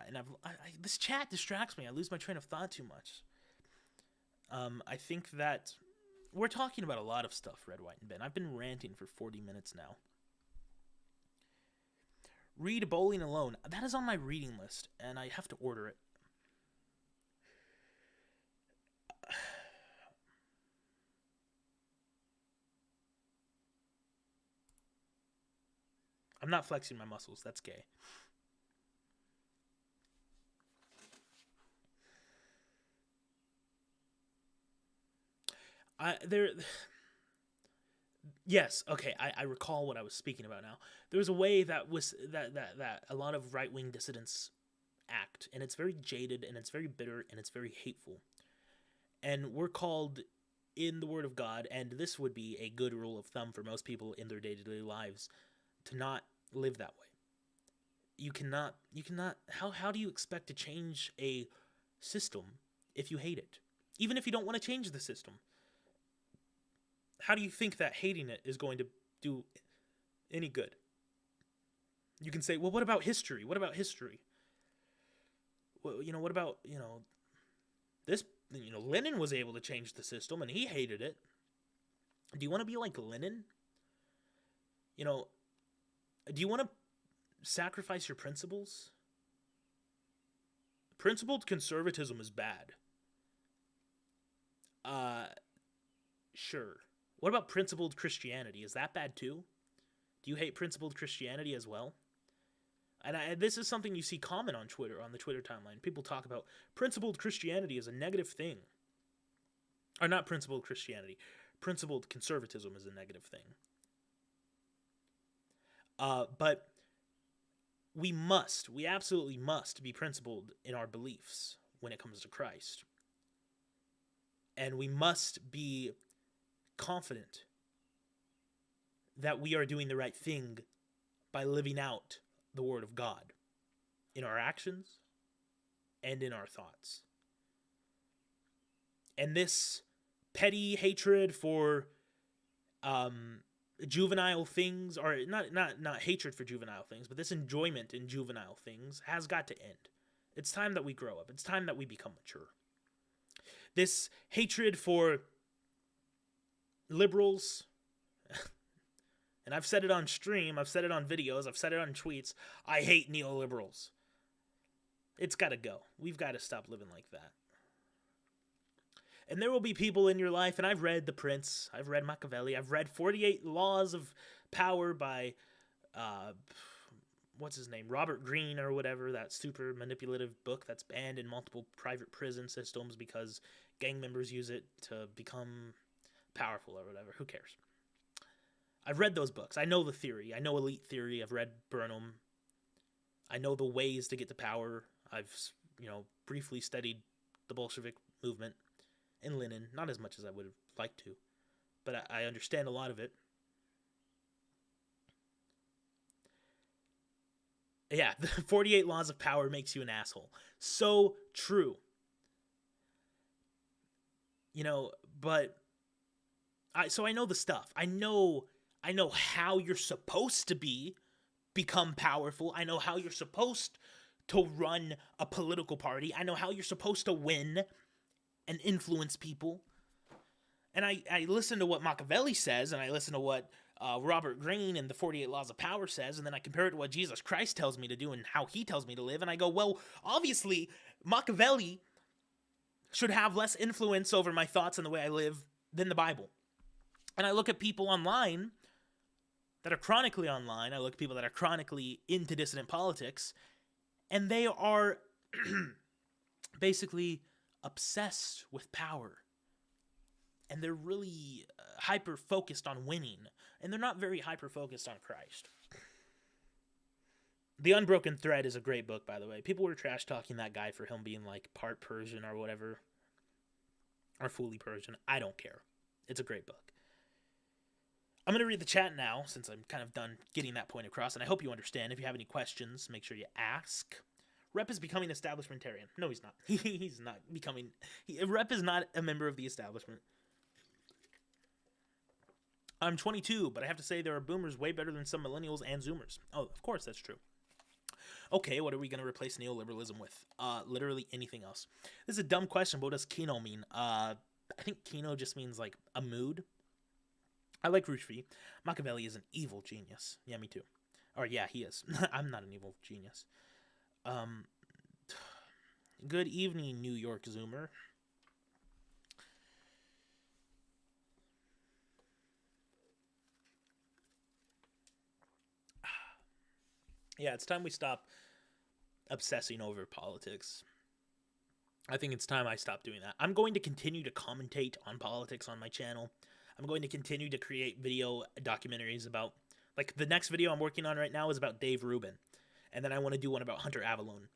and this chat distracts me. I lose my train of thought too much. I think that we're talking about a lot of stuff, Red, White, and Ben. I've been ranting for 40 minutes now. Read Bowling Alone. That is on my reading list, and I have to order it. I'm not flexing my muscles. That's gay. There. Yes, okay, I recall what I was speaking about now. There was a way that a lot of right wing dissidents act, and it's very jaded, and it's very bitter, and it's very hateful. And we're called in the Word of God, and this would be a good rule of thumb for most people in their day to day lives, to not live that way. You cannot. How do you expect to change a system if you hate it? Even if you don't want to change the system, how do you think that hating it is going to do any good? You can say, well, what about history? What about history? Well, what about, this, Lenin was able to change the system and he hated it. Do you want to be like Lenin? Do you want to sacrifice your principles? Principled conservatism is bad. Sure. What about principled Christianity? Is that bad too? Do you hate principled Christianity as well? And this is something you see common on Twitter, on the Twitter timeline. People talk about principled Christianity as a negative thing. Or not principled Christianity. Principled conservatism is a negative thing. But we absolutely must be principled in our beliefs when it comes to Christ. And we must be confident that we are doing the right thing by living out the Word of God in our actions and in our thoughts. And this petty hatred for juvenile things, or not hatred for juvenile things, but this enjoyment in juvenile things has got to end. It's time that we grow up. It's time that we become mature. This hatred for liberals, and I've said it on stream, I've said it on videos, I've said it on tweets, I hate neoliberals. It's got to go. We've got to stop living like that. And there will be people in your life, and I've read The Prince, I've read Machiavelli, I've read 48 Laws of Power by, what's his name, Robert Greene or whatever, that super manipulative book that's banned in multiple private prison systems because gang members use it to become powerful or whatever. Who cares? I've read those books. I know the theory. I know elite theory. I've read Burnham. I know the ways to get to power. I've, briefly studied the Bolshevik movement and Lenin. Not as much as I would have liked to, but I understand a lot of it. Yeah, the 48 Laws of Power makes you an asshole. So true. But so I know the stuff. I know how you're supposed to become powerful. I know how you're supposed to run a political party. I know how you're supposed to win and influence people. And I listen to what Machiavelli says, and I listen to what Robert Greene and the 48 Laws of Power says, and then I compare it to what Jesus Christ tells me to do and how he tells me to live, and I go, well, obviously, Machiavelli should have less influence over my thoughts and the way I live than the Bible. And I look at people online that are chronically online, I look at people that are chronically into dissident politics, and they are basically obsessed with power. And they're really hyper-focused on winning. And they're not very hyper-focused on Christ. The Unbroken Thread is a great book, by the way. People were trash-talking that guy for him being like part Persian or whatever. Or fully Persian. I don't care. It's a great book. I'm going to read the chat now, since I'm kind of done getting that point across, and I hope you understand. If you have any questions, make sure you ask. Rep is becoming establishmentarian. No, he's not. He's not becoming... Rep is not a member of the establishment. I'm 22, but I have to say there are boomers way better than some millennials and zoomers. Oh, of course, that's true. Okay, what are we going to replace neoliberalism with? Literally anything else. This is a dumb question, but what does Kino mean? I think Kino just means, like, a mood. I like Rushdie. Machiavelli is an evil genius. Yeah, me too. Or, yeah, he is. I'm not an evil genius. Good evening, New York Zoomer. Yeah, it's time we stop obsessing over politics. I think it's time I stop doing that. I'm going to continue to commentate on politics on my channel. I'm going to continue to create video documentaries about, like, the next video I'm working on right now is about Dave Rubin. And then I want to do one about Hunter Avallone.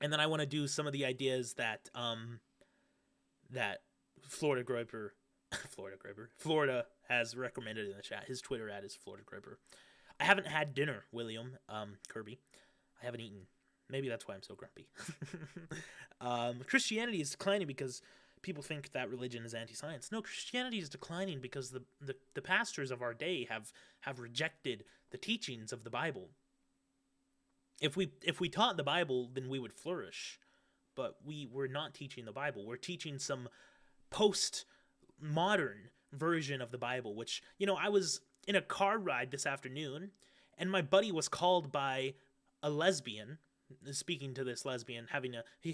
And then I want to do some of the ideas that, that Florida has recommended in the chat. His Twitter ad is Florida Groper. I haven't had dinner, William, Kirby. I haven't eaten. Maybe that's why I'm so grumpy. Christianity is declining because people think that religion is anti-science. No, Christianity is declining because the pastors of our day have rejected the teachings of the Bible. If we taught the Bible, then we would flourish. But we're not teaching the Bible. We're teaching some post-modern version of the Bible, which, you know, I was in a car ride this afternoon, and my buddy was called by a lesbian, speaking to this lesbian,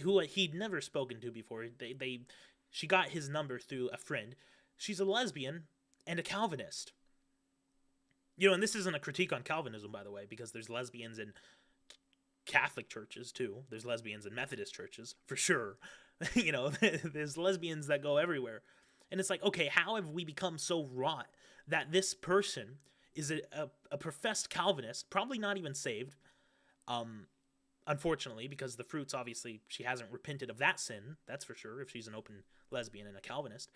who he'd never spoken to before. She got his number through a friend. She's a lesbian and a Calvinist. You know, and this isn't a critique on Calvinism, by the way, because there's lesbians in Catholic churches, too. There's lesbians in Methodist churches, for sure. You know, there's lesbians that go everywhere. And it's like, okay, how have we become so wrought that this person is a professed Calvinist, probably not even saved, unfortunately, because the fruits, obviously, she hasn't repented of that sin, that's for sure, if she's an open lesbian and a Calvinist.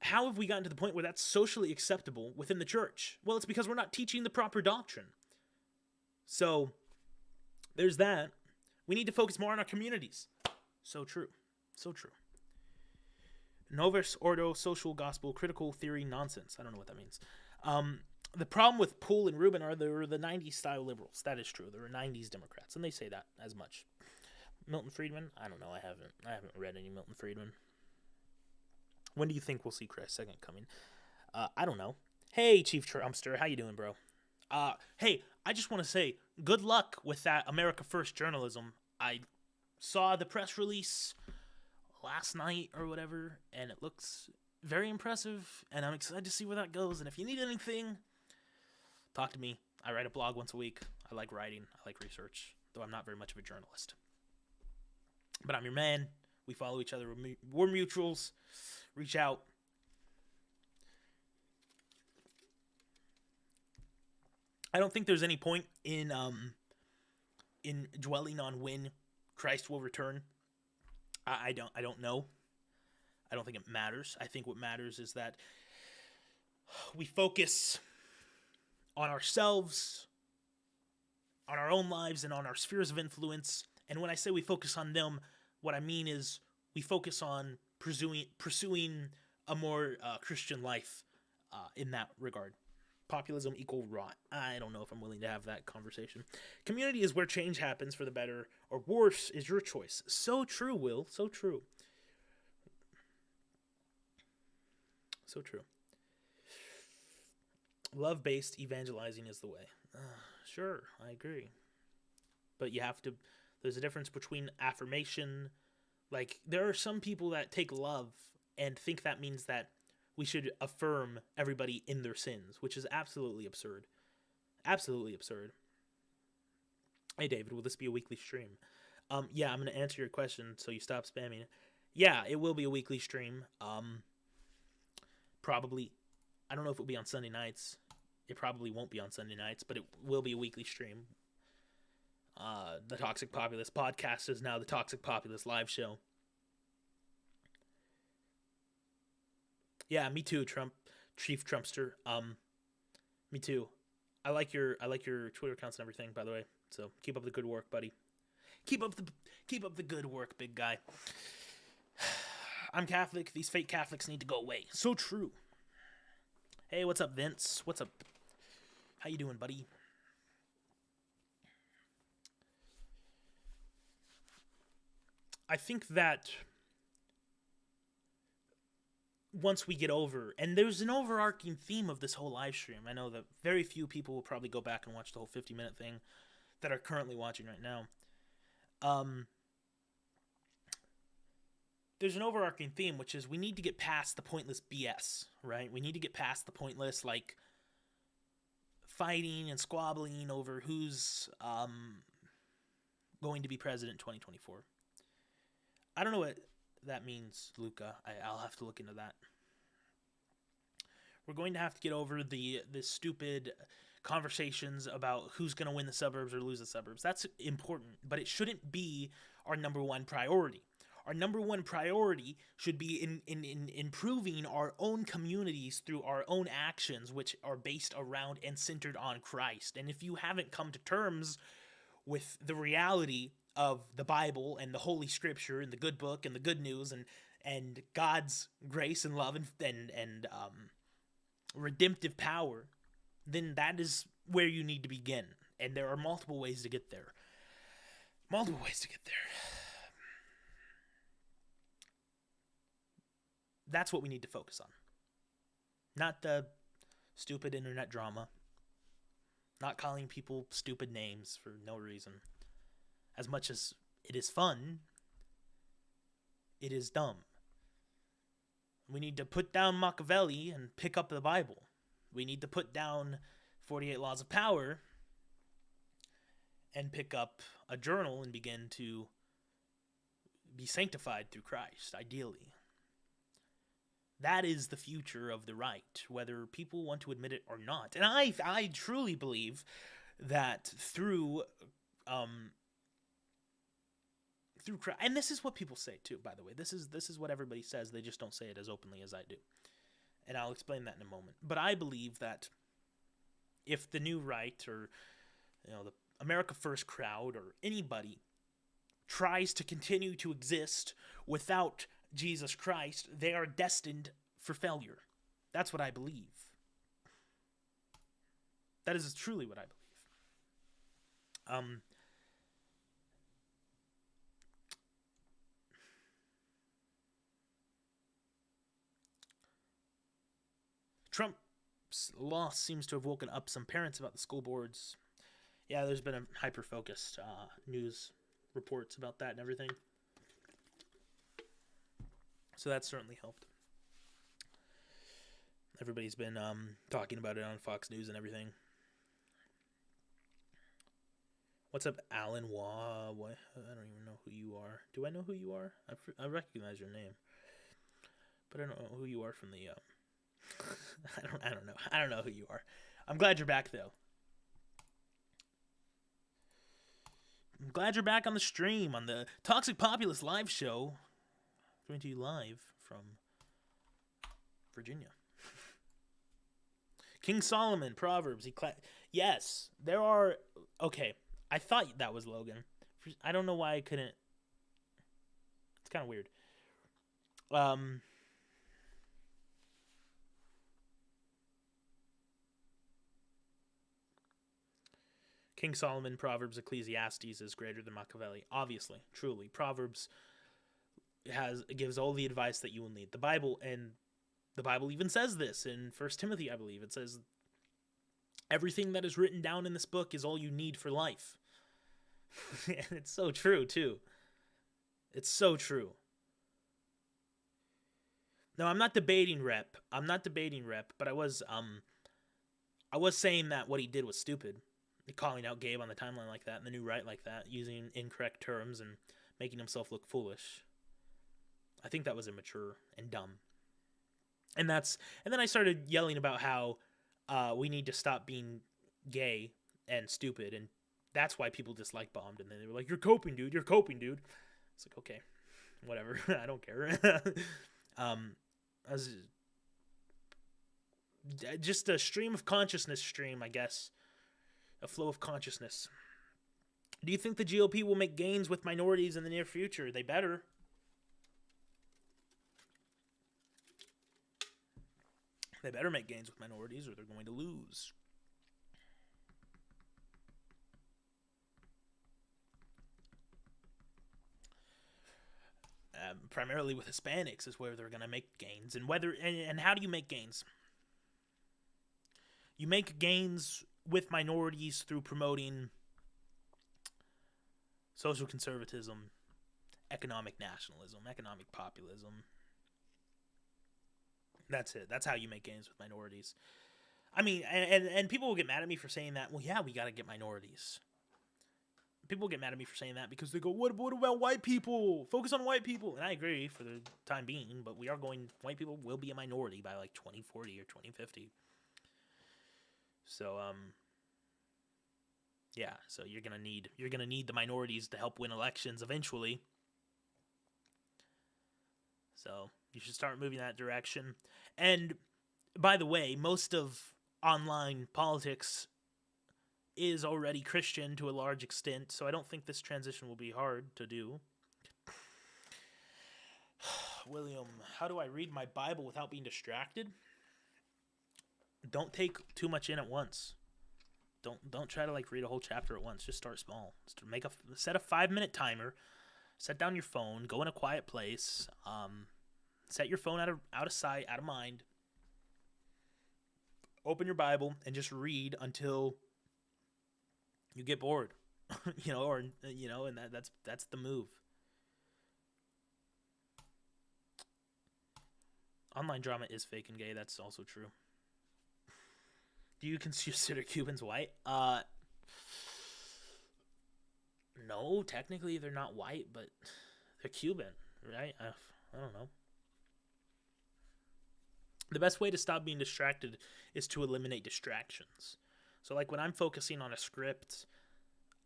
How have we gotten to the point where that's socially acceptable within the church? Well, it's because we're not teaching the proper doctrine. So, there's that. We need to focus more on our communities. So true. So true. Novus Ordo Social Gospel Critical Theory Nonsense. I don't know what that means. The problem with Poole and Rubin are they're the 90s style liberals. That is true. They're 90s Democrats, and they say that as much. Milton Friedman? I don't know. I haven't read any Milton Friedman. When do you think we'll see Christ's second coming? I don't know. Hey, Chief Trumpster, how you doing, bro? Hey, I just want to say good luck with that America First journalism. I saw the press release last night or whatever, and it looks very impressive, and I'm excited to see where that goes. And if you need anything, talk to me. I write a blog once a week. I like writing. I like research, though I'm not very much of a journalist. But I'm your man. We follow each other. We're mutuals. Reach out. I don't think there's any point in dwelling on when Christ will return. I don't know. I don't think it matters. I think what matters is that we focus on ourselves, on our own lives, and on our spheres of influence. And when I say we focus on them, what I mean is we focus on pursuing a more Christian life in that regard. Populism equal rot. I don't know if I'm willing to have that conversation. Community is where change happens for the better, or worse is your choice. So true, Will. So true. So true. Love-based evangelizing is the way. Sure, I agree. But you have to... There's a difference between affirmation, Like, there are some people that take love and think that means that we should affirm everybody in their sins, which is absolutely absurd. Absolutely absurd. Hey, David, will this be a weekly stream? Yeah, I'm going to answer your question so you stop spamming it. Yeah, it will be a weekly stream. Probably. I don't know if it'll be on Sunday nights. It probably won't be on Sunday nights, but it will be a weekly stream. The Toxic Populist podcast is now the Toxic Populist live show. Yeah, me too, Chief Trumpster. Me too. I like your Twitter accounts and everything, by the way. So keep up the good work, buddy. Keep up the good work, big guy. I'm Catholic. These fake Catholics need to go away. So true. Hey, what's up, Vince? What's up? How you doing, buddy? I think that once we get over, and there's an overarching theme of this whole live stream. I know that very few people will probably go back and watch the whole 50-minute thing that are currently watching right now. There's an overarching theme, which is we need to get past the pointless BS, right? We need to get past the pointless, like, fighting and squabbling over who's going to be president in 2024. I don't know what that means, Luca. I'll have to look into that. We're going to have to get over the stupid conversations about who's going to win the suburbs or lose the suburbs. That's important, but it shouldn't be our number one priority. Our number one priority should be in improving our own communities through our own actions, which are based around and centered on Christ. And if you haven't come to terms with the reality of the Bible and the Holy Scripture and the good book and the good news and God's grace and love and redemptive power, then that is where you need to begin. And there are multiple ways to get there. Multiple ways to get there. That's what we need to focus on. Not the stupid internet drama. Not calling people stupid names for no reason. As much as it is fun, it is dumb. We need to put down Machiavelli and pick up the Bible. We need to put down 48 Laws of Power and pick up a journal and begin to be sanctified through Christ, ideally. That is the future of the right, whether people want to admit it or not. And I truly believe that through Christ, and this is what people say too, by the way. This is what everybody says. They just don't say it as openly as I do. And I'll explain that in a moment. But I believe that if the new right or the America First crowd or anybody tries to continue to exist without Jesus Christ, they are destined for failure. That's what I believe. That is truly what I believe. Trump's loss seems to have woken up some parents about the school boards. Yeah, there's been a hyper-focused news reports about that and everything. So that certainly helped. Everybody's been talking about it on Fox News and everything. What's up, Alan Waugh? What? I don't even know who you are. Do I know who you are? I recognize your name, but I don't know who you are from the. I don't know. I don't know who you are. I'm glad you're back though. I'm glad you're back on the stream on the Toxic Populist live show. Coming to you live from Virginia. King Solomon, Proverbs. Yes, there are. Okay, I thought that was Logan. I don't know why I couldn't. It's kind of weird. King Solomon, Proverbs, Ecclesiastes is greater than Machiavelli. Obviously, truly, Proverbs gives all the advice that you will need. The Bible even says this in 1 Timothy, I believe. It says everything that is written down in this book is all you need for life. And it's so true too. It's so true. No, I'm not debating rep. I'm not debating rep, but I was saying that what he did was stupid. Calling out Gabe on the timeline like that and the new right like that, using incorrect terms and making himself look foolish. I think that was immature and dumb. And then I started yelling about how we need to stop being gay and stupid, and that's why people dislike Bombed. And then they were like, "You're coping, dude. You're coping, dude." It's like, okay, whatever. I don't care. As just a stream of consciousness stream, I guess, a flow of consciousness. Do you think the GOP will make gains with minorities in the near future? They better. They better make gains with minorities or they're going to lose. Primarily with Hispanics is where they're going to make gains. And how do you make gains? You make gains with minorities through promoting social conservatism, economic nationalism, economic populism. That's it. That's how you make gains with minorities. I mean, and people will get mad at me for saying that. Well, yeah, we got to get minorities. People get mad at me for saying that because they go, what about white people? Focus on white people. And I agree for the time being, but white people will be a minority by like 2040 or 2050. So, yeah, so you're gonna need the minorities to help win elections eventually. So you should start moving that direction. And by the way, most of online politics is already Christian to a large extent, so I don't think this transition will be hard to do. William, how do I read my Bible without being distracted? Don't take too much in at once. Don't try to like read a whole chapter at once. Just start small. Set a 5-minute timer. Set down your phone. Go in a quiet place. Set your phone out of sight, out of mind. Open your Bible and just read until you get bored, and that's the move. Online drama is fake and gay. That's also true. Do you consider Cubans white? No, technically they're not white, but they're Cuban, right? I don't know. The best way to stop being distracted is to eliminate distractions. So like when I'm focusing on a script,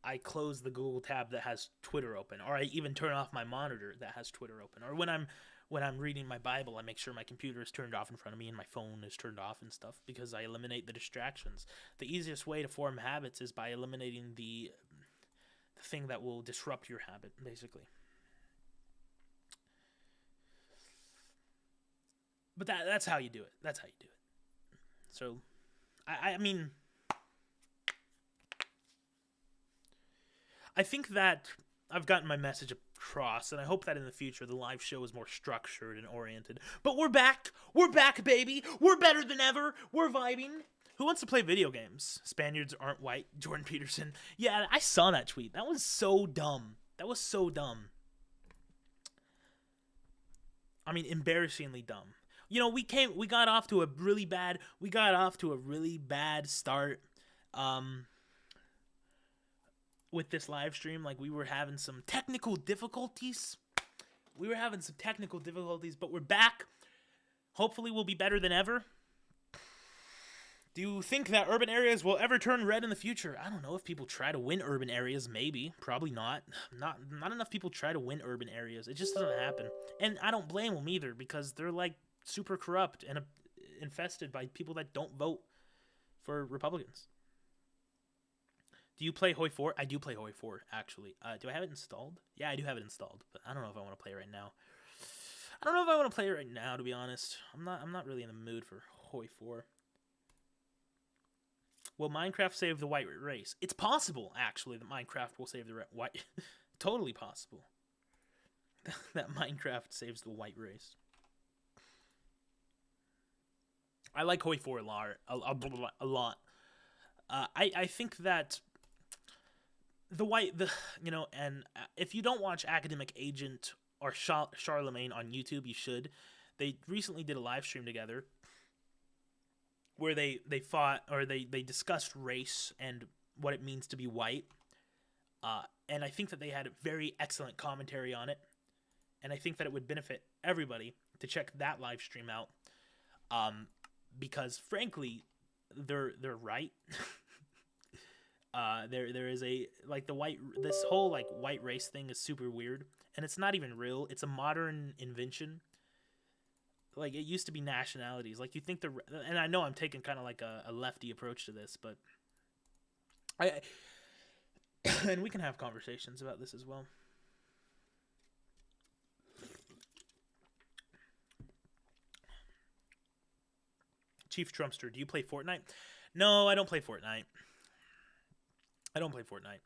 I close the Google tab that has Twitter open, or I even turn off my monitor that has Twitter open. Or when I'm reading my Bible, I make sure my computer is turned off in front of me and my phone is turned off and stuff because I eliminate the distractions. The easiest way to form habits is by eliminating the thing that will disrupt your habit, basically. But that's how you do it. That's how you do it. So, I mean, I think that I've gotten my message across, and I hope that in the future the live show is more structured and oriented. But we're back! We're back, baby! We're better than ever! We're vibing! Who wants to play video games? Spaniards aren't white. Jordan Peterson. Yeah, I saw that tweet. That was so dumb. That was so dumb. I mean, embarrassingly dumb. You know, we got off to a really bad start with this live stream. Like, we were having some technical difficulties. But we're back. Hopefully we'll be better than ever. Do you think that urban areas will ever turn red in the future? I don't know. If people try to win urban areas, maybe. Probably not. Not enough people try to win urban areas. It just doesn't happen. And I don't blame them either, because they're like super corrupt and infested by people that don't vote for Republicans. Do you play Hoi 4? I do play Hoi 4, actually. Do I have it installed? Yeah, I do have it installed, but I don't know if I want to play it right now. To be honest. I'm not really in the mood for Hoi 4. Will Minecraft save the white race? It's possible, actually, that Minecraft will save the white... Totally possible. That Minecraft saves the white race. I like Hoi 4 a lot. I think that the white the you know, and if you don't watch Academic Agent or Charlemagne on YouTube, you should. They recently did a live stream together where they fought, or they discussed race and what it means to be white. And I think that they had a very excellent commentary on it, and I think that it would benefit everybody to check that live stream out, because frankly, they're right. There is a, like, this whole like white race thing is super weird, and it's not even real. It's a modern invention. Like, it used to be nationalities. Like, you think and I know I'm taking kind of like a lefty approach to this, but I and we can have conversations about this as well. Chief Trumpster, do you play Fortnite? No, I don't play Fortnite. I don't play Fortnite.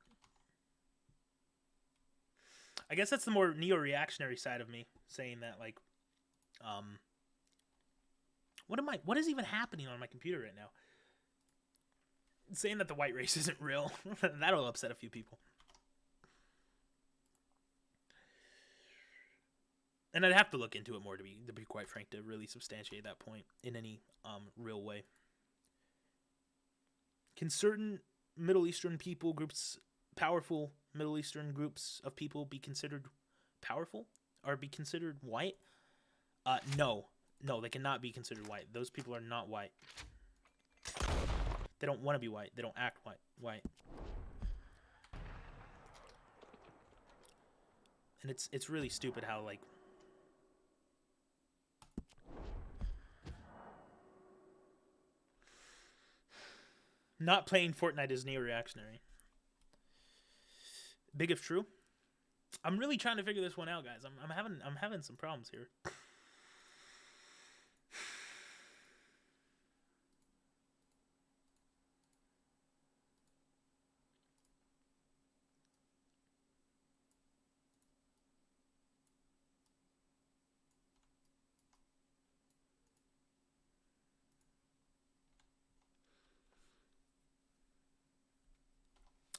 I guess that's the more neo-reactionary side of me saying that, like, what is even happening on my computer right now? Saying that the white race isn't real. That'll upset a few people. And I'd have to look into it more to be quite frank, to really substantiate that point in any real way. Can certain Middle Eastern people groups, powerful Middle Eastern groups of people, be considered powerful or be considered white? No, they cannot be considered white. Those people are not white. They don't want to be white. They don't act white. And it's really stupid how, like, not playing Fortnite is neo-reactionary. Big if true. I'm really trying to figure this one out, guys. I'm having some problems here.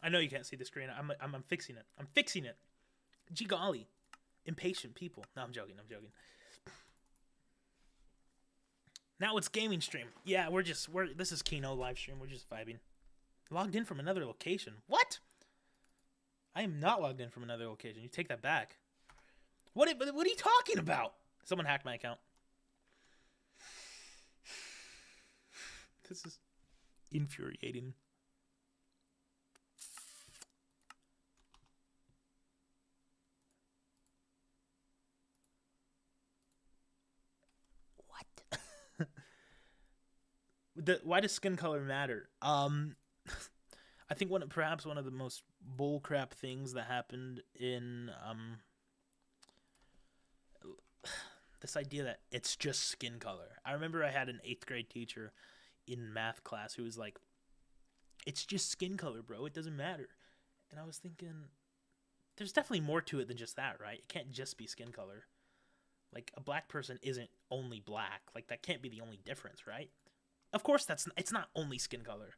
I know you can't see the screen. I'm fixing it. I'm fixing it. Gee golly. Impatient people. No, I'm joking. Now it's gaming stream. Yeah, this is Kino live stream. We're just vibing. Logged in from another location. What? I am not logged in from another location. You take that back. What are you talking about? Someone hacked my account. This is infuriating. Why does skin color matter? I think perhaps one of the most bullcrap things that happened in this idea that it's just skin color. I remember I had an 8th grade teacher in math class who was like, "It's just skin color, bro. It doesn't matter." And I was thinking, there's definitely more to it than just that, right? It can't just be skin color. Like, a black person isn't only black. Like, that can't be the only difference, right? Of course, it's not only skin color.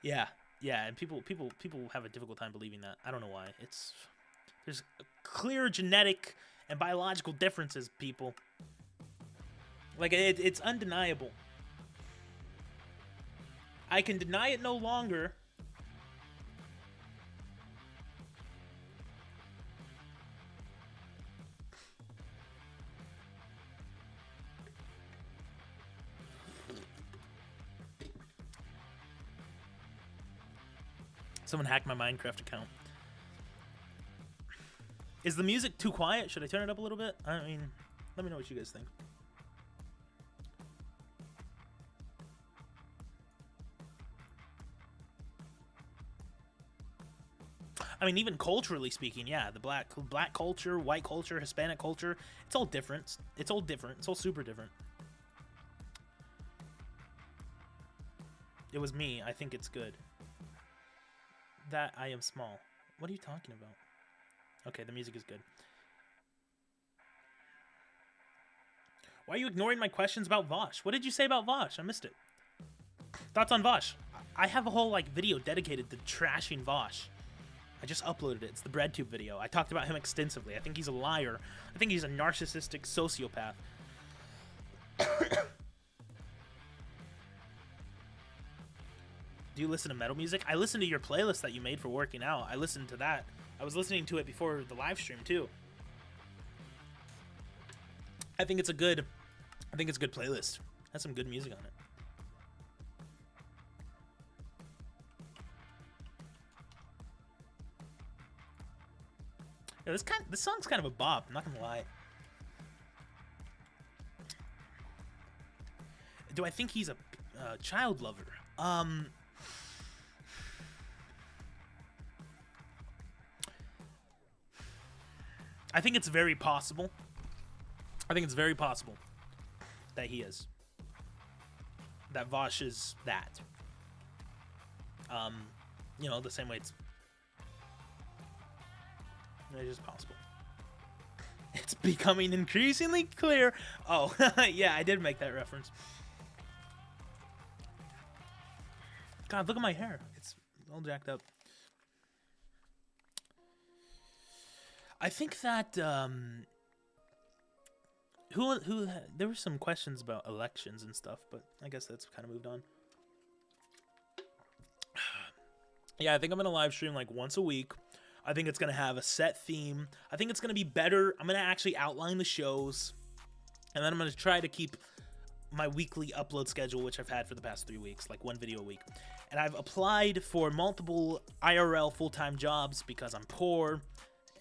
Yeah, and people have a difficult time believing that. I don't know why. There's clear genetic and biological differences, people. Like, it's undeniable. I can deny it no longer. Someone hacked my Minecraft account. Is the music too quiet? Should I turn it up a little bit? I mean, let me know what you guys think. I mean, even culturally speaking, yeah, the black culture, white culture, Hispanic culture, it's all different. It's all super different. It was me. I think it's good. That I am small. What are you talking about? Okay, the music is good. Why are you ignoring my questions about Vosh? What did you say about Vosh? I missed it. Thoughts on Vosh? I have a whole like video dedicated to trashing Vosh. I just uploaded it. It's the BreadTube video. I talked about him extensively. I think he's a liar. I think he's a narcissistic sociopath. Do you listen to metal music? I listen to your playlist that you made for working out. I listened to that. I was listening to it before the live stream too. I think it's a good playlist. Has some good music on it. Yeah, this song's kind of a bop, I'm not gonna lie. Do I think he's a child lover? I think it's very possible. I think it's very possible that he is. That Vosh is that. You know, the same way it's just possible. It's becoming increasingly clear. Oh, yeah, I did make that reference. God, look at my hair. It's all jacked up. I think that there were some questions about elections and stuff, but I guess that's kind of moved on. Yeah, I think I'm gonna live stream like once a week. I think it's gonna have a set theme. I think it's gonna be better. I'm gonna actually outline the shows, and then I'm gonna try to keep my weekly upload schedule, which I've had for the past 3 weeks, like 1 video a week. And I've applied for multiple IRL full-time jobs because I'm poor,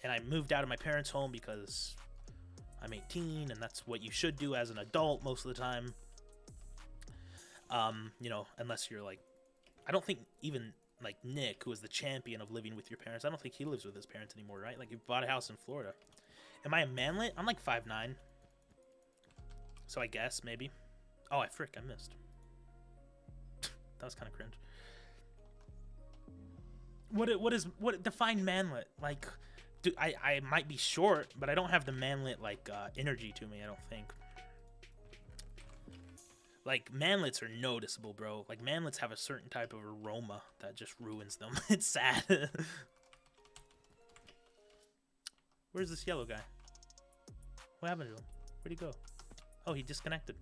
and I moved out of my parents' home because I'm 18, and that's what you should do as an adult most of the time. You know, unless you're like, I don't think even like Nick, who is the champion of living with your parents, I don't think he lives with his parents anymore, right? Like, he bought a house in Florida. Am I a manlet? I'm like 5'9". So I guess, maybe. Oh, I missed. That was kind of cringe. What define manlet? Like, I might be short, but I don't have the manlet like energy to me, I don't think. Like, manlets are noticeable, bro. Like, manlets have a certain type of aroma that just ruins them. It's sad. Where's this yellow guy? What happened to him? Where'd he go? Oh, he disconnected.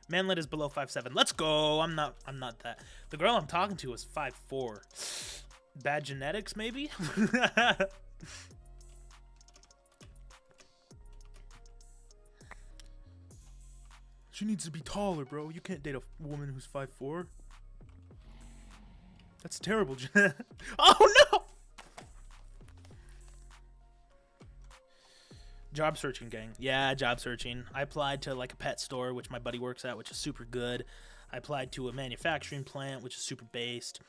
Manlet is below 5'7". Let's go. I'm not that. The girl I'm talking to is 5'4". Bad genetics, maybe? She needs to be taller, bro. You can't date a woman who's 5'4". That's terrible. Oh, no! Job searching, gang. Yeah, job searching. I applied to like a pet store, which my buddy works at, which is super good. I applied to a manufacturing plant, which is super based.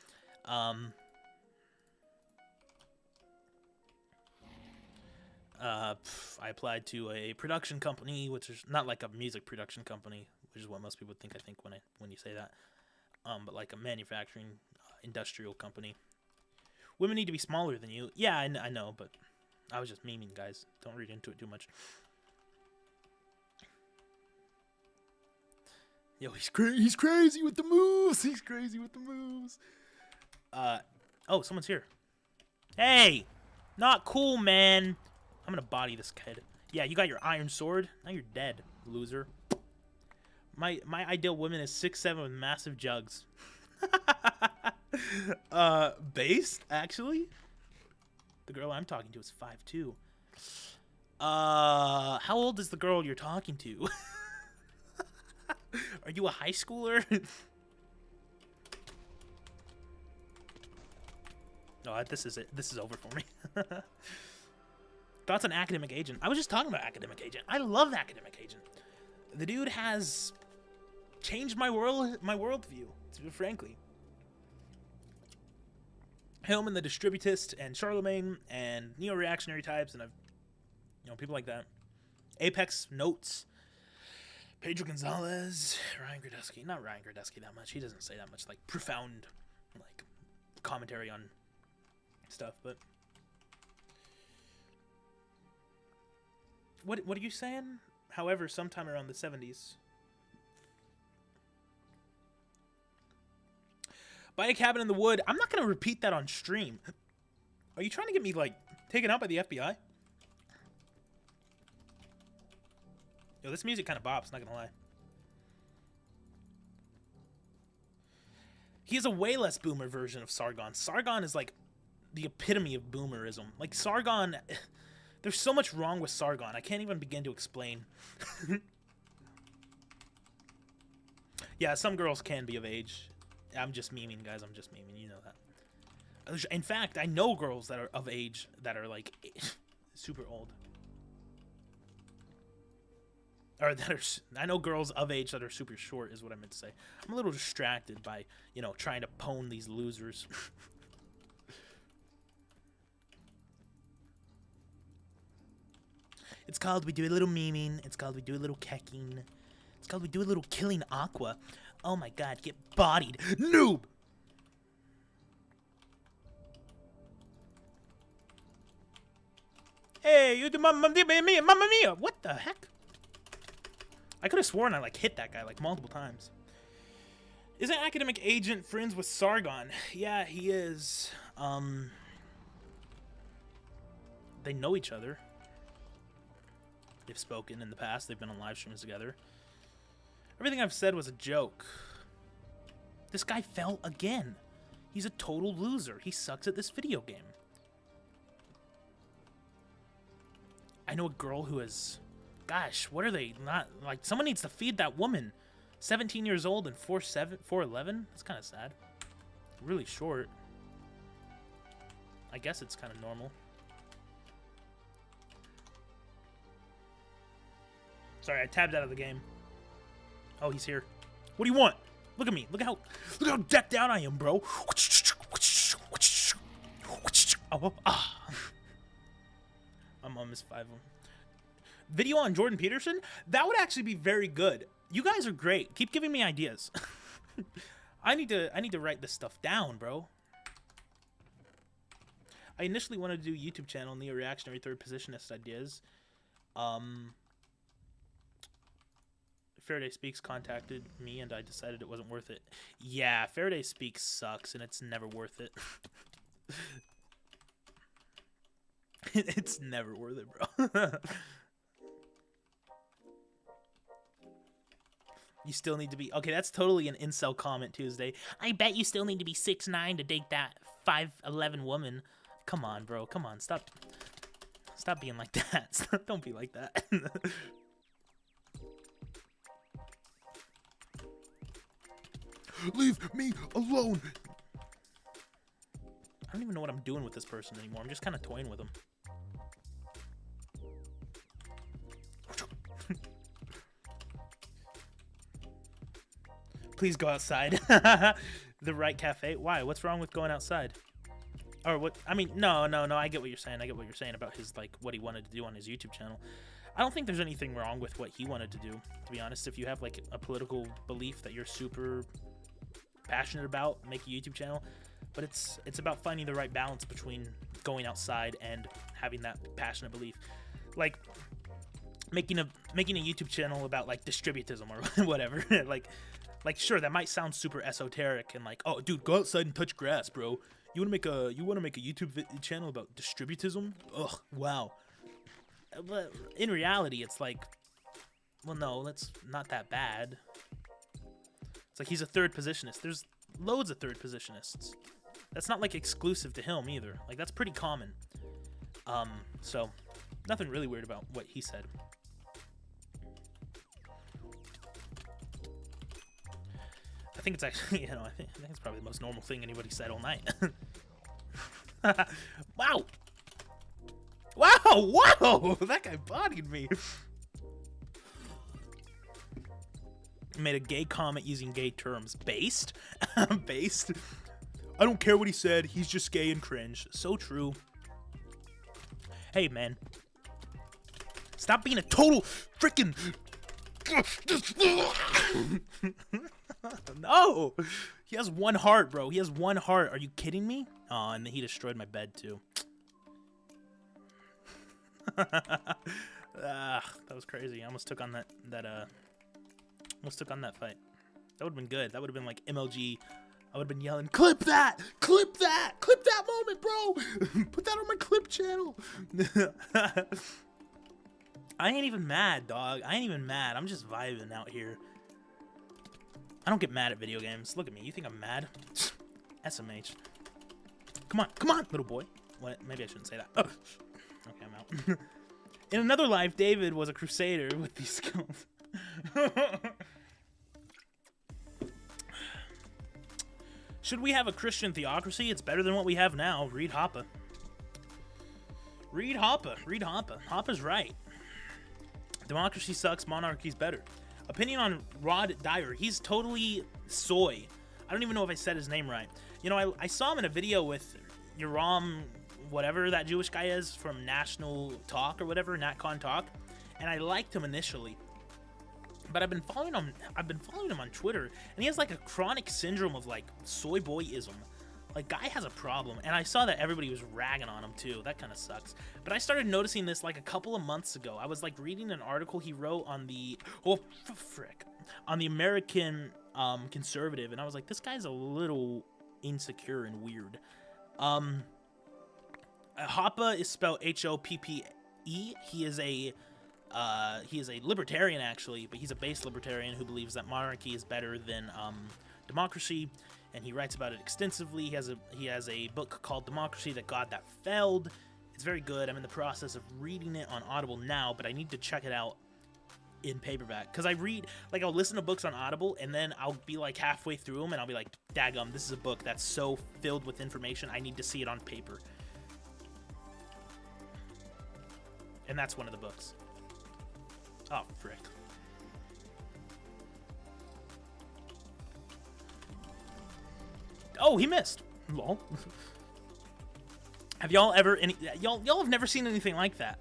I applied to a production company, which is not like a music production company, which is what most people think. I think when you say that, but like a manufacturing industrial company. Women need to be smaller than you. Yeah, I know, but I was just memeing, guys. Don't read into it too much. Yo, he's crazy with the moves. He's crazy with the moves. Oh, someone's here. Hey, not cool, man. I'm gonna body this kid. Yeah, you got your iron sword. Now you're dead, loser. My ideal woman is 6'7" with massive jugs. Based, actually. The girl I'm talking to is 5'2". How old is the girl you're talking to? Are you a high schooler? Oh, this is it. This is over for me. Thoughts on Academic Agent? I was just talking about Academic Agent. I love Academic Agent. The dude has changed my worldview, frankly. Him and the Distributist and Charlemagne and neo-reactionary types and people like that. Apex Notes, Pedro Gonzalez, Ryan Gradusky. Not Ryan Gradusky that much. He doesn't say that much like profound like commentary on stuff, but what are you saying? However, sometime around the 70s. Buy a cabin in the wood. I'm not gonna repeat that on stream. Are you trying to get me, like, taken out by the FBI? Yo, this music kind of bops, not gonna lie. He is a way less boomer version of Sargon. Sargon is, like, the epitome of boomerism. Like, Sargon... There's so much wrong with Sargon. I can't even begin to explain. Yeah, some girls can be of age. I'm just memeing, guys. I'm just memeing. You know that. In fact, I know girls that are of age that are, like, super old. Or that are... I know girls of age that are super short is what I meant to say. I'm a little distracted by, you know, trying to pwn these losers. It's called we do a little memeing. It's called we do a little kecking. It's called we do a little killing Aqua. Oh my god, get bodied. Noob! Hey, you do Mamma Mia! What the heck? I could have sworn I, like, hit that guy, like, multiple times. Isn't Academic Agent friends with Sargon? Yeah, he is. They know each other. They've spoken in the past. They've been on live streams together. Everything I've said was a joke. This guy fell again. He's a total loser. He sucks at this video game. I know a girl who is... Gosh, what are they not... Like, someone needs to feed that woman. 17 years old and 4'11"? That's kind of sad. Really short. I guess it's kind of normal. Sorry, I tabbed out of the game. Oh, he's here. What do you want? Look at me. Look how decked out I am, bro. Oh, ah. I'm on Miss 5. Video on Jordan Peterson? That would actually be very good. You guys are great. Keep giving me ideas. I need to write this stuff down, bro. I initially wanted to do a YouTube channel, neo-reactionary third positionist ideas. Faraday Speaks contacted me and I decided it wasn't worth it. Yeah, Faraday Speaks sucks and it's never worth it. It's never worth it, bro. You still need to be... Okay, that's totally an incel comment Tuesday. I bet you still need to be 6'9" to date that 5'11" woman. Come on, bro. Come on. Stop being like that. Don't be like that. Leave me alone. I don't even know what I'm doing with this person anymore. I'm just kind of toying with him. Please go outside. The right cafe. Why? What's wrong with going outside? Or what? I mean, no. I get what you're saying. I get what you're saying about his, like, what he wanted to do on his YouTube channel. I don't think there's anything wrong with what he wanted to do, to be honest. If you have, like, a political belief that you're super passionate about, make a YouTube channel. But it's about finding the right balance between going outside and having that passionate belief. Like, making a YouTube channel about, like, distributism or whatever. like sure, that might sound super esoteric and like, oh dude, go outside and touch grass, bro. You wanna make a YouTube channel about distributism? Ugh, wow. But in reality, it's like, well, no, that's not that bad. It's like he's a third positionist. There's loads of third positionists. That's not like exclusive to him either. Like, that's pretty common. So nothing really weird about what he said. I think it's actually, you know, I think it's probably the most normal thing anybody said all night. Wow! Wow! Whoa! That guy bodied me. Made a gay comment using gay terms. Based? Based? I don't care what he said. He's just gay and cringe. So true. Hey, man. Stop being a total freaking... No! He has one heart, bro. He has one heart. Are you kidding me? Oh, and he destroyed my bed, too. That was crazy. I almost took on that fight. That would have been good. That would have been like MLG I would have been yelling, clip that! Clip that! Clip that moment, bro! Put that on my clip channel! I ain't even mad, dog. I ain't even mad. I'm just vibing out here. I don't get mad at video games. Look at me. You think I'm mad? SMH. Come on, little boy. What? Maybe I shouldn't say that. Oh. Okay, I'm out. In another life, David was a crusader with these skills. Should we have a Christian theocracy? It's better than what we have now. Read Hoppe. Read Hoppe. Read Hoppe. Hoppe's right. Democracy sucks. Monarchy's better. Opinion on Rod Dyer. He's totally soy. I don't even know if I said his name right. You know, I saw him in a video with Yoram, whatever that Jewish guy is from National Talk or whatever, NatCon Talk, and I liked him initially. But I've been following him on Twitter, and he has like a chronic syndrome of like soy boyism. Like, guy has a problem, and I saw that everybody was ragging on him too. That kind of sucks. But I started noticing this like a couple of months ago. I was like reading an article he wrote on the on the American Conservative, and I was like, this guy's a little insecure and weird. Hoppe is spelled Hoppe. He is a libertarian, actually, but he's a base libertarian who believes that monarchy is better than democracy, and he writes about it extensively. He has a book called Democracy: The God That Failed. It's very good. I'm in the process of reading it on Audible now, but I need to check it out in paperback, because I read, like, I'll listen to books on Audible, and then I'll be like halfway through them, and I'll be like, daggum, this is a book that's so filled with information, I need to see it on paper. And that's one of the books. Oh, frick. Oh, he missed. Lol. Have y'all ever y'all have never seen anything like that?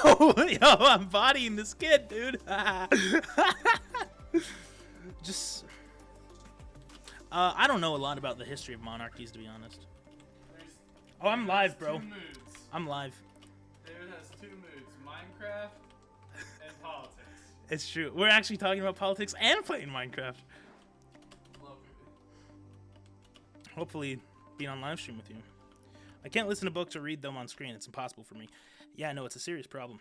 yo, I'm bodying this kid, dude. Just I don't know a lot about the history of monarchies, to be honest. Oh, I'm live, bro. I'm live. David has two moods: Minecraft and politics. It's true. We're actually talking about politics and playing Minecraft. Lovely. Hopefully, being on live stream with you. I can't listen to books or read them on screen. It's impossible for me. Yeah, no, it's a serious problem.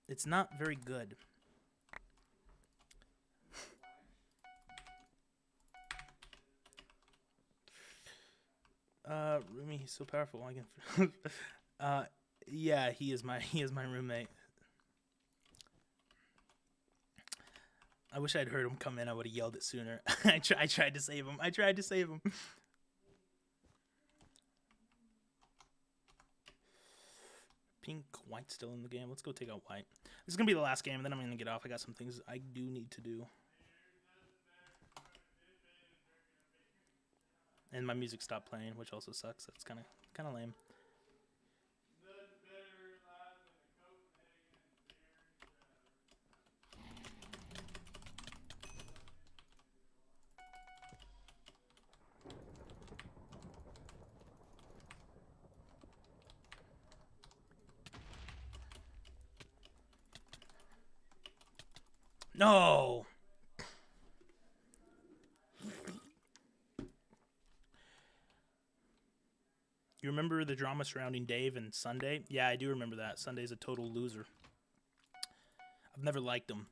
It's not very good. Rumi, he's so powerful. I can. Yeah, he is my roommate. I wish I'd heard him come in. I would have yelled it sooner. I tried to save him. Pink, white still in the game. Let's go take out white. This is gonna be the last game, and then I'm gonna get off. I got some things I do need to do. And my music stopped playing, which also sucks. That's kind of lame. No. You remember the drama surrounding Dave and Sunday? Yeah, I do remember that. Sunday's a total loser. I've never liked him.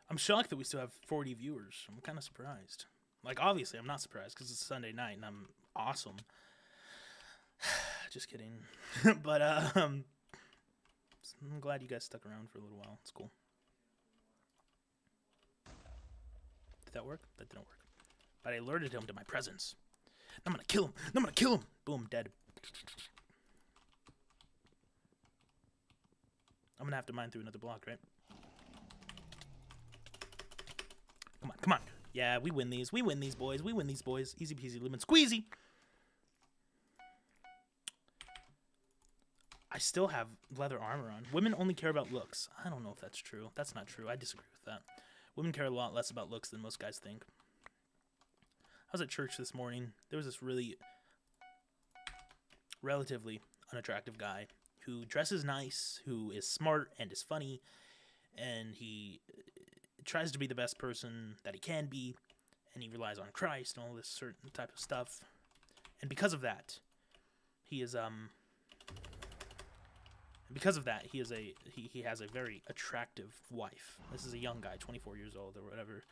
I'm shocked that we still have 40 viewers. I'm kind of surprised. Like, obviously, I'm not surprised because it's Sunday night and I'm awesome. Just kidding. But, I'm glad you guys stuck around for a little while. It's cool. Did that work? That didn't work. But I alerted him to my presence. I'm gonna kill him. Boom, dead. I'm gonna have to mine through another block, right? Come on. Yeah, we win these. We win these, boys. Easy peasy, lemon squeezy. I still have leather armor on. Women only care about looks. I don't know if that's true. That's not true. I disagree with that. Women care a lot less about looks than most guys think. I was at church this morning. There was this really relatively unattractive guy who dresses nice, who is smart and is funny, and he tries to be the best person that he can be, and he relies on Christ and all this certain type of stuff. And because of that, he has a very attractive wife. This is a young guy, 24 years old or whatever.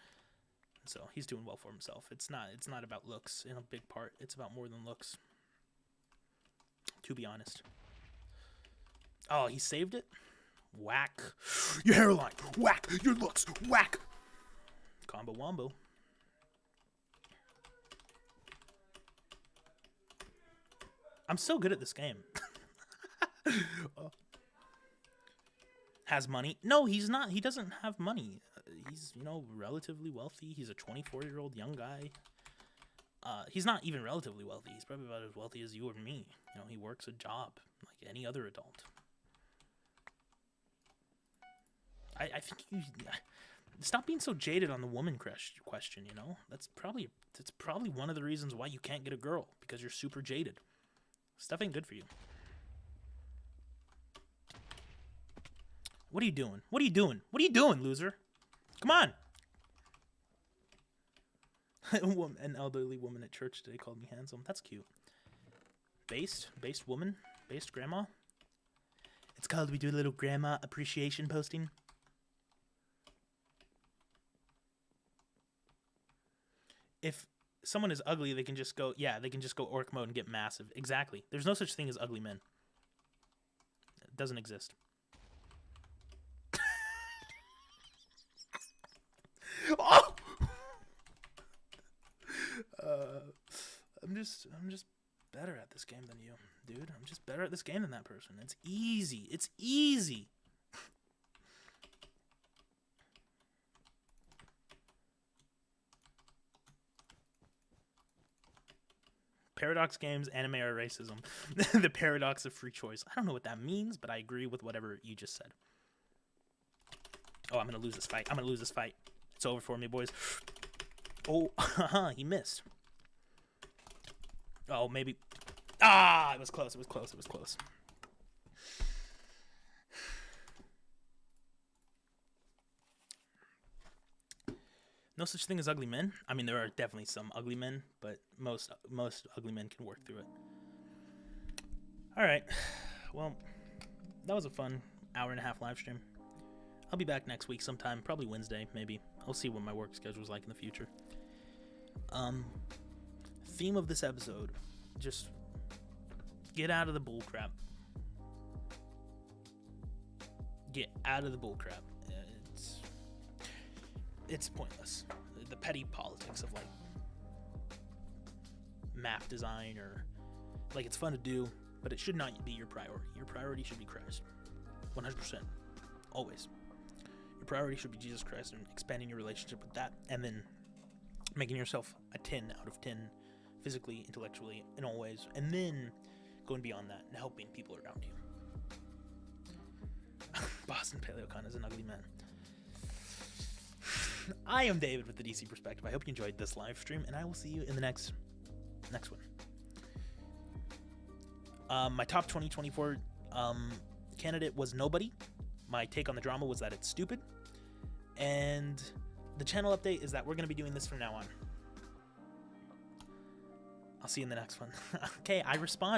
So he's doing well for himself. It's not about looks in a big part. It's about more than looks. To be honest. Oh, he saved it? Whack. Your hairline. Whack. Your looks. Whack. Combo wombo. I'm so good at this game. Oh. Has money? No, he's not. He doesn't have money. He's, relatively wealthy. He's a 24-year-old young guy. He's not even relatively wealthy. He's probably about as wealthy as you or me. He works a job like any other adult. I think you stop being so jaded on the woman question. That's probably one of the reasons why you can't get a girl, because you're super jaded. Stuff ain't good for you. What are you doing? What are you doing? What are you doing, loser? Come on. An elderly woman at church today called me handsome. That's cute. Based woman, based grandma. It's called, we do a little grandma appreciation posting. If someone is ugly, they can just go orc mode and get massive. Exactly. There's no such thing as ugly men. It doesn't exist. Oh! I'm just better at this game than you, dude. I'm just better at this game than that person. It's easy. It's easy. Paradox games, anime, or racism. The paradox of free choice. I don't know what that means, but I agree with whatever you just said. Oh, I'm going to lose this fight. I'm going to lose this fight. It's over for me, boys. Oh, he missed. Oh, maybe. Ah, it was close. It was close. It was close. No such thing as ugly men. I mean, there are definitely some ugly men, but most ugly men can work through it. All right. Well, that was a fun hour-and-a-half live stream. I'll be back next week sometime, probably Wednesday, maybe. I'll see what my work schedule is like in the future. Theme of this episode, just get out of the bullcrap. Get out of the bullcrap. It's pointless. The petty politics of map design, or it's fun to do, but it should not be your priority. Your priority should be Christ. 100%. Always. Your priority should be Jesus Christ and expanding your relationship with that, and then making yourself a 10 out of 10 physically, intellectually, in all ways, and then going beyond that and helping people around you. Boston Paleocon is an ugly man. I am David with the DC Perspective. I hope you enjoyed this live stream, and I will see you in the next one. My top 2024 candidate was Nobody. My take on the drama was that it's stupid. And the channel update is that we're going to be doing this from now on. I'll see you in the next one. Okay, I responded.